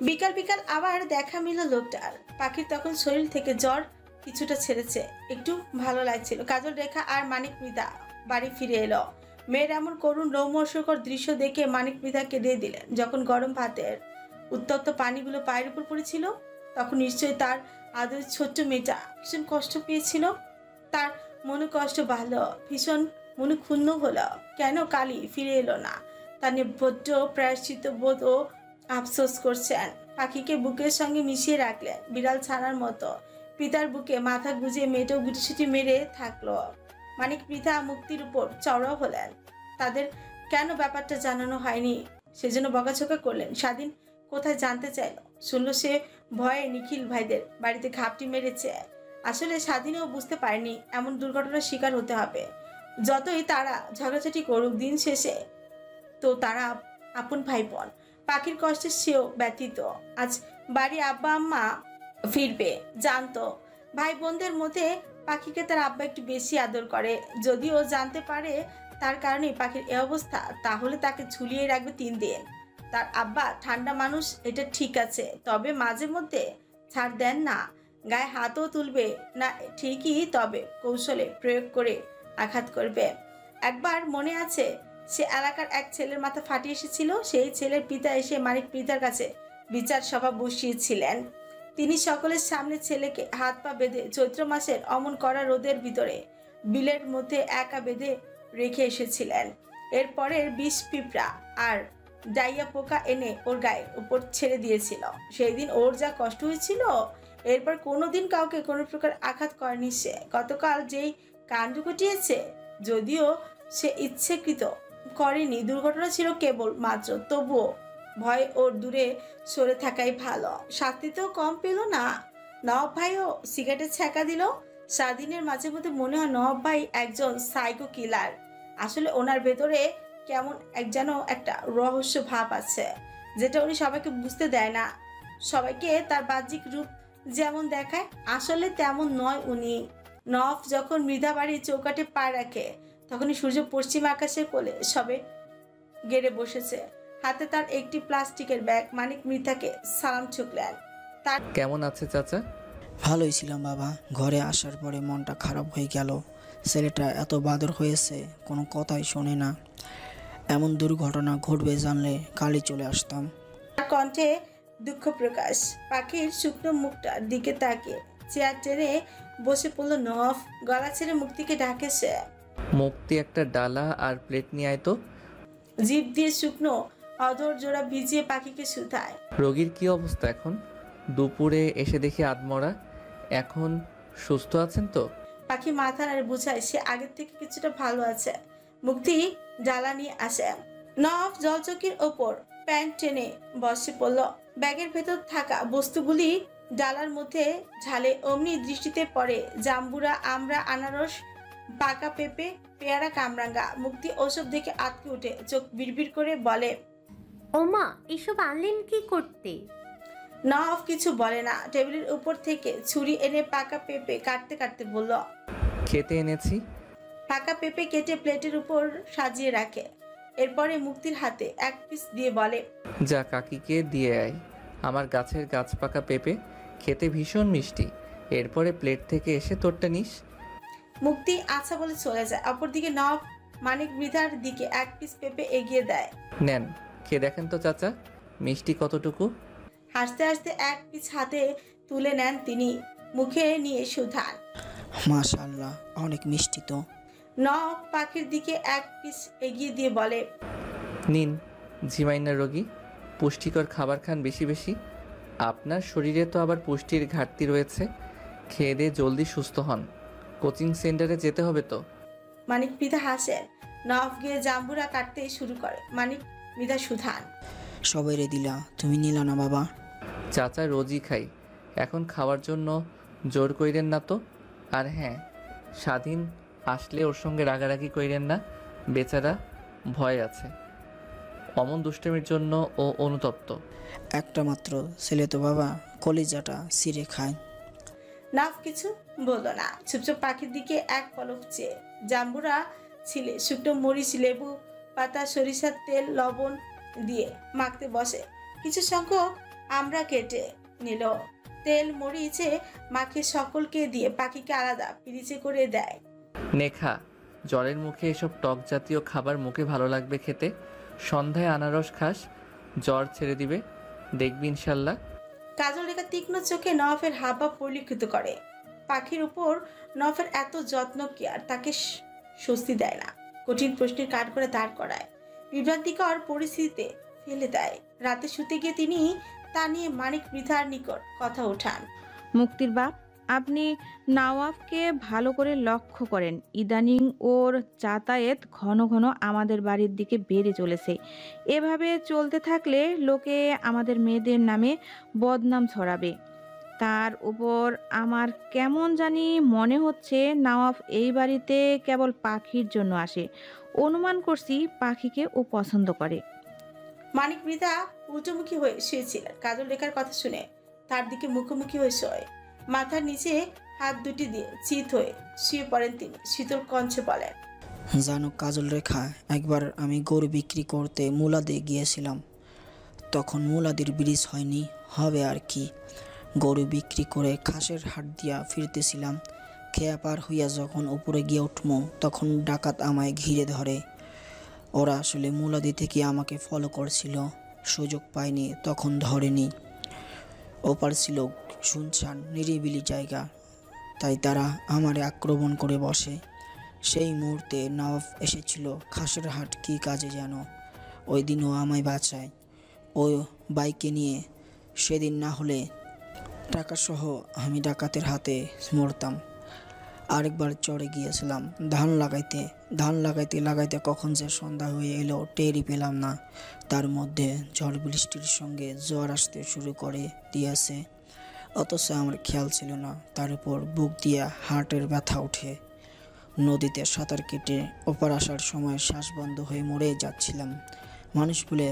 বিকাল বিকাল আবার দেখা মিল লোকটার। পাখির তখন শরীর থেকে জ্বর কিছুটা ছেড়েছে, একটু ভালো লাগছিল। কাজল রেখা আর মানিক মৃধা বাড়ি ফিরে এলো। মেয়ের এমন করুণ রোমহর্ষকর দৃশ্য দেখে মানিক মৃধা কেঁদে দিলেন। যখন গরম ভাতের উত্তপ্ত পানিগুলো পায়ের উপর পড়েছিল, তখন নিশ্চয়ই তার আদরের ছোট্ট মেয়েটা ভীষণ কষ্ট পেয়েছিল। তার মনে কষ্ট বাড়ল, ভীষণ মনে ক্ষুণ্ণ হলো। কেন কালী ফিরে এলো না? তার নিবদ্ধ প্রায়শ্চিত্ত বোধ ও আফসোস করছেন। পাখিকে বুকের সঙ্গে মিশিয়ে রাখলেন বিড়াল ছানার মতো। পিতার বুকে মাথা গুজে মেয়েটাও গুটিসুটি মেরে থাকলো। মানিক মৃধা মুক্তির উপর চড়াও হলেন। তাদের কেন ব্যাপারটা জানানো হয়নি সেজন্য বকাঝকা করলেন। স্বাধীন কোথায় জানতে চাইল, শুনলো সে ভয়ে নিখিল ভাইদের বাড়িতে ঘাপটি মেরেছে। আসলে স্বাধীনও বুঝতে পারেনি এমন দুর্ঘটনার শিকার হতে হবে। যতই তারা ঝগড়াঝাটি করুক, দিন শেষে তো তারা আপন ভাই বোন। পাখির কষ্টে সেও ব্যতীত। আজ বাড়ি আব্বা আম্মা ফিরবে, জানতো ভাই বোনদের মধ্যে পাখিকে তার আব্বা একটু বেশি আদর করে। যদিও জানতে পারে তার কারণে পাখির এ অবস্থা, তাহলে তাকে ঝুলিয়ে রাখবে 3 দিন। তার আব্বা ঠান্ডা মানুষ, এটা ঠিক আছে, তবে মাঝে মধ্যে ছাড় দেন না, গায়ে হাতও তুলবে না ঠিকই, তবে কৌশলে প্রয়োগ করে আঘাত করবে। একবার মনে আছে, সে এলাকার এক ছেলের মাথা ফাটিয়ে এসেছিল। সেই ছেলের পিতা এসে মানিক মৃধার কাছে বিচার সভা বসিয়েছিলেন। তিনি সকলের সামনে ছেলেকে হাত পা বেঁধে চৈত্র মাসের অমন কড়া রোদের ভিতরে বিলের মধ্যে একা বেঁধে রেখে এসেছিলেন। এরপরের বিষ পিঁপড়া আর ডাইয়া পোকা এনে ওর গায়ের উপর ছেড়ে দিয়েছিল। সেই দিন ওর যা কষ্ট হয়েছিল, এরপর কোনোদিন কাউকে কোনো প্রকার আঘাত করেনি সে। গতকাল যেই কাণ্ড ঘটিয়েছে, যদিও সে ইচ্ছেকৃত করেনি, দুর্ঘটনা ছিল কেবল মাত্র, তবুও ভয় ওর দূরে সরে থাকাই ভালো। শাস্তিতেও কম পেল না। নবাব ভাইও সিগারেটের ছ্যাঁকা দিল। স্বাধীনের মাঝে মধ্যে মনে হয় নবাব ভাই একজন সাইকো কিলার। আসলে ওনার ভেতরে কেমন যেন একটা রহস্য ভাব আছে, যেটা উনি সবাইকে বুঝতে দেয় না। সবাইকে তার বাহ্যিক রূপ যেমন দেখায়, আসলে তেমন নয় উনি। নফ যখন মৃধা বাড়ির চৌকাঠে পা রাখে, তখনই সূর্য পশ্চিম আকাশের কোলে সবে গেড়ে বসেছে। হাতে তার একটি প্লাস্টিকের ব্যাগ। মানিক মৃধাকে সালাম ঠুকলেন। তার কেমন আছে চাচা? ভালোই ছিলাম বাবা, ঘরে আসার পরে মনটা খারাপ হয়ে গেল। ছেলেটা এত বাদর হয়েছে, কোনো কথাই শোনে না। এমন দুর্ঘটনা ঘটবে জানলে কালই চলে আসতাম। কণ্ঠে দুঃখ প্রকাশ। পাখির শুকনো মুখটার দিকে তাকিয়ে চেয়ার টেনে বসে পড়ল নফ। গলা ছেড়ে মুক্তিকে ডাকে সে। মুক্তি একটা ডালা আর প্লেট নিয়ে আয় তো। জিভ দিয়ে শুকনো অধর জোড়া ভিজিয়ে পাখিকে শুধায়। রোগীর কি অবস্থা এখন? দুপুরে এসে দেখি আধমরা। এখন সুস্থ আছেন তো? পাখি মাথা নাড়ে বুঝায় সে আগের থেকে কিছুটা ভালো আছে। মুক্তি ডালা নিয়ে আসে। নফ জলচকির ওপর প্যান্ট টেনে বসে পড়ল। ব্যাগের ভেতর থাকা বস্তুগুলি ডালার মধ্যে ঝালে অমনি দৃষ্টিতে পড়ে জাম্বুরা, আমড়া, আনারস, পাকা পেঁপে, পেয়ারা, কামরাঙ্গা। মুক্তি ওসব দেখে আটকে উঠে চোখ বিড়বিড় করে বলে, ওমা এসব আনলেন কি করতে? নওয়াব কিছু বলে না। টেবিলের উপর থেকে ছুরি এনে পাকা পেঁপে কাটতে কাটতে বলল, খেতে এনেছি। পাকা পেঁপে কেটে প্লেটের উপর সাজিয়ে রাখে। এরপরে মুক্তির হাতে এক পিস দিয়ে বলে, যা কাকিকে দিয়ে আয়, আমার গাছের গাছ পাকা পেঁপে, খেতে ভীষণ মিষ্টি। এরপরে প্লেট থেকে এসে তোরটা নিস। মুক্তি আচ্ছা বলে চলে যায়। অপরদিকে নওয়াব মানিক মৃধার দিকে এক পিস পেঁপে এগিয়ে দেয়। নেন, খেয়ে দেখেন তো চাচা, মিষ্টি কতটুকু। হাসতে হাসতে এক পিস হাতে তুলে নেন তিনি। মুখে নিয়ে সুধান, মাশাআল্লাহ, অনেক মিষ্টি তো। নওয়াব পাখির দিকে এক পিস এগিয়ে দিয়ে বলে, নিন, ঝিমাইনা রোগী, পুষ্টিকর খাবার খান বেশি বেশি। আপনার শরীরে তো আবার পুষ্টির ঘাটতি রয়েছে। খেয়ে দিয়ে জলদি সুস্থ হন, কোচিং সেন্টারে যেতে হবে তো। মানিক মৃধা হাসেন। নওয়াব গিয়ে জাম্বুরা কাটতে শুরু করে। মানিক মৃধা সুধান, সবাইরে দিলা, তুমি নিলা না বাবা? চাচা রোজই খাই, এখন খাওয়ার জন্য জোর কইরেন না তো। আর হ্যাঁ, স্বাধীন আসলে ওর সঙ্গে রাগারাগি কইরেন না, বেচারা ভয় আছে। অমন দুষ্টমির জন্য ও অনুতপ্ত। একটা মাত্র ছেলে তো বাবা, কলিজাটা ছিঁড়ে খায়। নওয়াব কিছু বলল না, চুপচাপ পাখির দিকে এক পলক চেয়ে জাম্বুরা ছিলে শুকনো মরিচ, লেবু পাতা, সরিষার তেল, লবণ দিয়ে মাখতে বসে। কিছু সংখ্যক আমরা কেটে নিল। তেল মরিচে মাখিয়ে সকলকে দিয়ে পাখিকে আলাদা পিরিচে করে দেয়। নেখা, জ্বরের মুখে এসব টক জাতীয় খাবার মুখে ভালো লাগবে খেতে। সন্ধ্যায় আনারস খাস, জ্বর ছেড়ে দিবে, দেখবি ইনশাল্লাহ। কাজল রেখা তীক্ষ্ণ চোখে নওয়াফের হাবভাব পরিলক্ষিত করে। পাখির উপর নওয়াফের এত যত্ন কেয়ার তাকে স্বস্তি দেয় না, কঠিন প্রশ্নের কাঠ করে দাঁড় করায়, বিভ্রান্তিকর পরিস্থিতিতে ফেলে দেয়। রাতে শুতে গিয়ে তিনি তা নিয়ে মানিক মৃধার নিকট কথা ওঠান। মুক্তির বাপ, আপনি নওয়াবকে ভালো করে লক্ষ্য করেন। ইদানিং ওর যাতায়াত ঘন ঘন আমাদের বাড়ির দিকে বেড়ে চলেছে। এভাবে চলতে থাকলে লোকে আমাদের মেয়েদের নামে বদনাম ছড়াবে। তার উপর আমার কেমন জানি মনে হচ্ছে নওয়াব এই বাড়িতে কেবল পাখির জন্য আসে। অনুমান করছি পাখিকে ও পছন্দ করে। মানিক মৃধা উল্টোমুখী হয়ে শুয়েছিলেন। কাজল রেখার কথা শুনে তার দিকে মুখোমুখি হয়ে শোয়। মাথার নিচে হাত দুটি দিয়ে চিত হয়ে শুয়ে পড়েন তিনি। শীতল কণ্ঠে বলেন, জানো কাজল রেখা, একবার আমি গরু বিক্রি করতে মুলাদে গিয়েছিলাম। তখন মুলাদির ব্রিজ হয়নি, হবে আর কি। গরু বিক্রি করে খাসের হাট দিয়া ফিরতেছিলাম। খেয়া পার হইয়া যখন উপরে গিয়ে উঠমো, তখন ডাকাত আমায় ঘিরে ধরে। ওরা আসলে মুলাদি থেকে আমাকে ফলো করছিল, সুযোগ পায়নি, তখন ধরেনি। ওপার ছিল শুনশান নিরিবিলি জায়গা, তাই তারা আমারে আক্রমণ করে বসে। সেই মুহূর্তে নওয়াব এসেছিল। খাসের হাট কী কাজে যেন, ওই দিনও আমায় বাঁচায়। ওই বাইকে নিয়ে সেদিন না হলে টাকাসহ আমি ডাকাতের হাতে মরতাম। আরেকবার চড়ে গিয়েছিলাম ধান লাগাইতে লাগাইতে কখন যে সন্ধ্যা হয়ে এলো টেরই পেলাম না। তার মধ্যে ঝড় বৃষ্টির সঙ্গে জ্বর আসতে শুরু করে দিয়েছে, অথচ আমার খেয়াল ছিল না। তার উপর বুক দিয়ে হার্টের ব্যথা ওঠে। নদীতে সাঁতার কেটে ওপার আসার সময় শ্বাস বন্ধ হয়ে মরে যাচ্ছিলাম। মানুষ বলে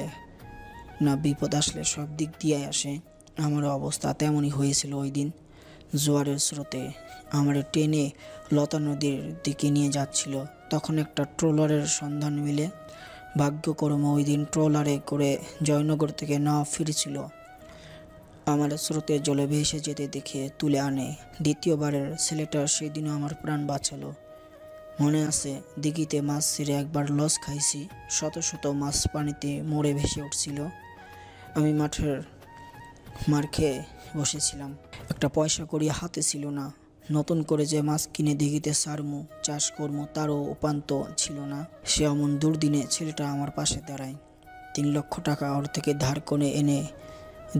না, বিপদ আসলে সব দিক দিয়ে আসে। আমার অবস্থা তেমনই হয়েছিল ওই দিন। জোয়ারের স্রোতে আমার টেনে লতা নদীর দিকে নিয়ে যাচ্ছিল। তখন একটা ট্রলারের সন্ধান মিলে। ভাগ্যক্রমে ওই দিন ট্রলারে করে জয়নগর থেকে নওয়াব ফিরেছিল। আমার স্রোতে জলে ভেসে যেতে দেখে তুলে আনে। দ্বিতীয়বারের ছেলেটা সেদিনও আমার প্রাণ বাঁচালো। মনে আছে, দিঘিতে মাছ ছেড়ে একবার লস খাইছি। শত শত মাছ পানিতে মরে ভেসে উঠছিল। আমি মাঠের মার খেয়ে বসেছিলাম। একটা পয়সা করি হাতে ছিল না। নতুন করে যে মাছ কিনে দিঘিতে সারমু, চাষ করমু, তারও উপান্ত ছিল না। সে অমন দুর্দিনে ছেলেটা আমার পাশে দাঁড়ায়। 3 লক্ষ টাকা ওর থেকে ধার করে এনে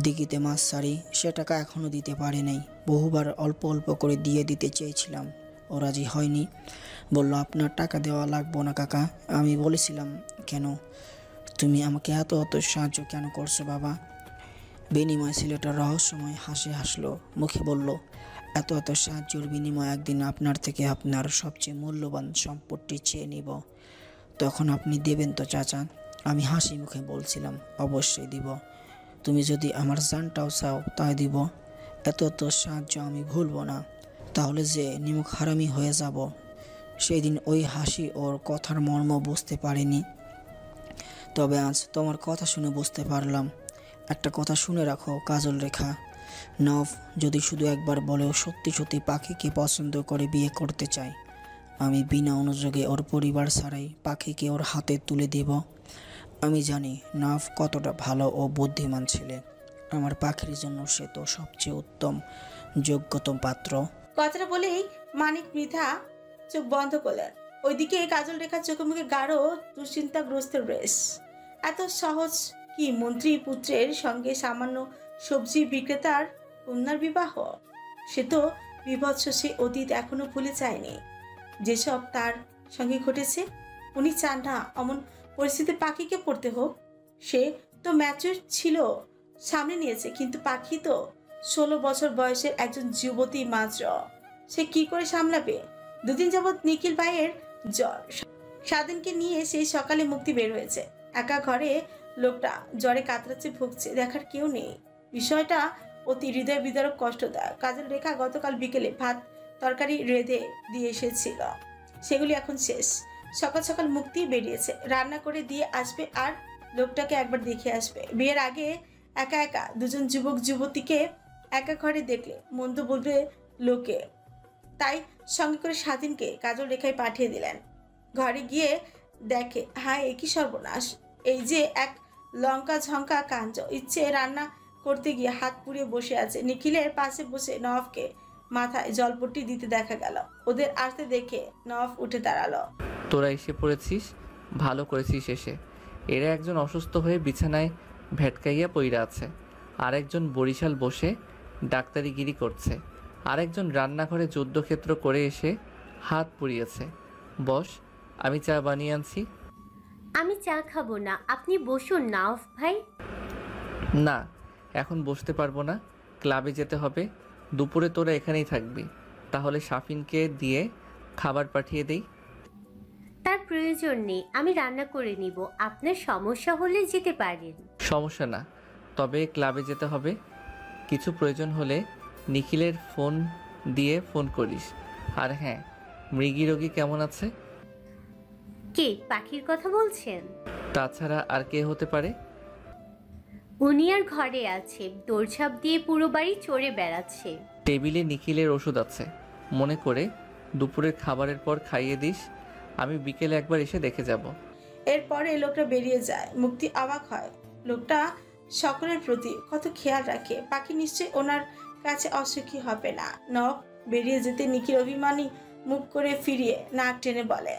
দিঘিতে মাছ সারি। সে টাকা এখনও দিতে পারে নাই। বহুবার অল্প অল্প করে দিয়ে দিতে চেয়েছিলাম, ও রাজি হয়নি। বলল, আপনার টাকা দেওয়া লাগবো না কাকা। আমি বলেছিলাম, কেন? তুমি আমাকে এত সাহায্য কেন করছো বাবা? বিনিময় ছেলেটা রহস্যময় হাসি হাসলো, মুখে বলল, এত এত সাহায্যের বিনিময়ে একদিন আপনার থেকে আপনার সবচেয়ে মূল্যবান সম্পত্তি চেয়ে নিব, তখন আপনি দেবেন তো চাচা? আমি হাসি মুখে বলছিলাম, অবশ্যই দিব। তুমি যদি আমার জানটাও চাও তাই দিব। এত এত সাহায্য আমি ভুলবো না। তাহলে যে নিমুখ হারামি হয়ে যাব। সেই দিন ওই হাসি ওর কথার মর্ম বুঝতে পারিনি, তবে আজ তোমার কথা শুনে বুঝতে পারলাম। একটা কথা শুনে রাখো কাজল রেখা, নভ যদি শুধু একবার বলেও সত্যি সত্যি পাখিকে পছন্দ করে বিয়ে করতে চায়, আমি বিনা অনুযোগে ওর পরিবার ছাড়াই পাখিকে ওর হাতে তুলে দেব। আমি জানি নভ কতটা ভালো ও বুদ্ধিমান ছেলে। আমার পাখির জন্য সে তো সবচেয়ে উত্তম যোগ্যতম পাত্র। কথাটা বলেই মানিক মৃধা চোখ বন্ধ করলেন। ওইদিকে কাজল রেখার চোখে মুখে গাঢ় দুশ্চিন্তাগ্রস্ত রেশ। এত সহজ কি মন্ত্রী পুত্রের সঙ্গে সামান্য সবজি বিক্রেতার কন্যার বিবাহ? সে তো বিভৎস সে অতীত এখনো ভুলে যায়নি, যেসব তার সঙ্গে ঘটেছে। উনি চান না অমন পরিস্থিতি পাখিকে পড়তে হোক। সে তো ম্যাচুর ছিল, সামনে নিয়েছে, কিন্তু পাখি তো 16 বছর বয়সের একজন যুবতী মাত্র। সে কি করে সামলাবে? দুদিন যাবৎ নিখিল ভাইয়ের জ্বর। স্বাধীনকে নিয়ে সেই সকালে মুক্তি বের হয়েছে। একা ঘরে লোকটা জ্বরে কাতরাচ্ছে, ভুগছে, দেখার কেউ নেই। বিষয়টা অতি হৃদয় বিদারক, কষ্টদায়ক। কাজল রেখা গতকাল বিকেলে ভাত তরকারি রেঁধে দিয়ে এসেছিল, সেগুলি এখন শেষ। সকাল সকাল মুক্তি বেরিয়েছে, রান্না করে দিয়ে আসবে আর লোকটাকে একবার দেখে আসবে। বিয়ের আগে একা একা দুজন যুবক যুবতীকে একা ঘরে দেখলে মন্দ বলবে লোকে, তাই সঙ্গে করে স্বাধীনকে কাজল রেখায় পাঠিয়ে দিলেন। ঘরে গিয়ে দেখে, হায় এ কি সর্বনাশ! এই যে এক লঙ্কা ঝঙ্কা কাঞ্জ, ইচ্ছে রান্না করতে গিয়ে হাত পুড়িয়ে বসে আছে। নিখিলের পাশে বসে নওয়াফকে মাথায় জলপট্টি দিতে দেখা গেল। ওদের আসতে দেখে নওয়াফ উঠে দাঁড়ালো। তোরা এসে পড়েছিস, ভালো করেছিস এসে। এরা একজন অসুস্থ হয়ে বিছানায় ভেটকাইয়া পইরা আছে, আরেকজন বরিশাল বসে ডাক্তারিগিরি করছে, আরেকজন রান্নাঘরে যুদ্ধক্ষেত্র করে এসে হাত পুড়িয়েছে। বস, আমি চা বানিয়ে আনছি। আমি চা খাবো না, আপনি বসুন নাওফ ভাই। না, এখন বসতে পারবো না, ক্লাবে যেতে হবে। দুপুরে তোরা এখানেই থাকবি। তাহলে সাফিনকে দিয়ে খাবার পাঠিয়ে দেই। তার প্রয়োজন নেই, আমি রান্না করে নিব। আপনার সমস্যা হলে যেতে পারেন। সমস্যা না, তবে ক্লাবে যেতে হবে। কিছু প্রয়োজন হলে নিখিলের ফোন দিয়ে ফোন করিস। আর হ্যাঁ, মৃগী রোগী কেমন আছে? কে, পাখির কথা বলছেন? তাছাড়া আর কে হতে পারে? উনি আর ঘরে আছে, দৌড়ঝাঁপ দিয়ে পুরো বাড়ি চড়ে বেড়াচ্ছে। টেবিলে নিখিলের ওষুধ আছে, মনে করে দুপুরের খাবারের পর খাইয়ে দিস। আমি বিকেলে একবার এসে দেখে যাব। এরপরে লোকটা বেরিয়ে যায়। মুক্তি অবাক হয়, লোকটা সকলের প্রতি কত খেয়াল রাখে। পাখি নিশ্চয়ই ওনার কাছে অসুখী হবে না। নখ বেরিয়ে যেতে নিখিল অভিমানী মুখ করে ফিরিয়ে নাক টেনে বলে,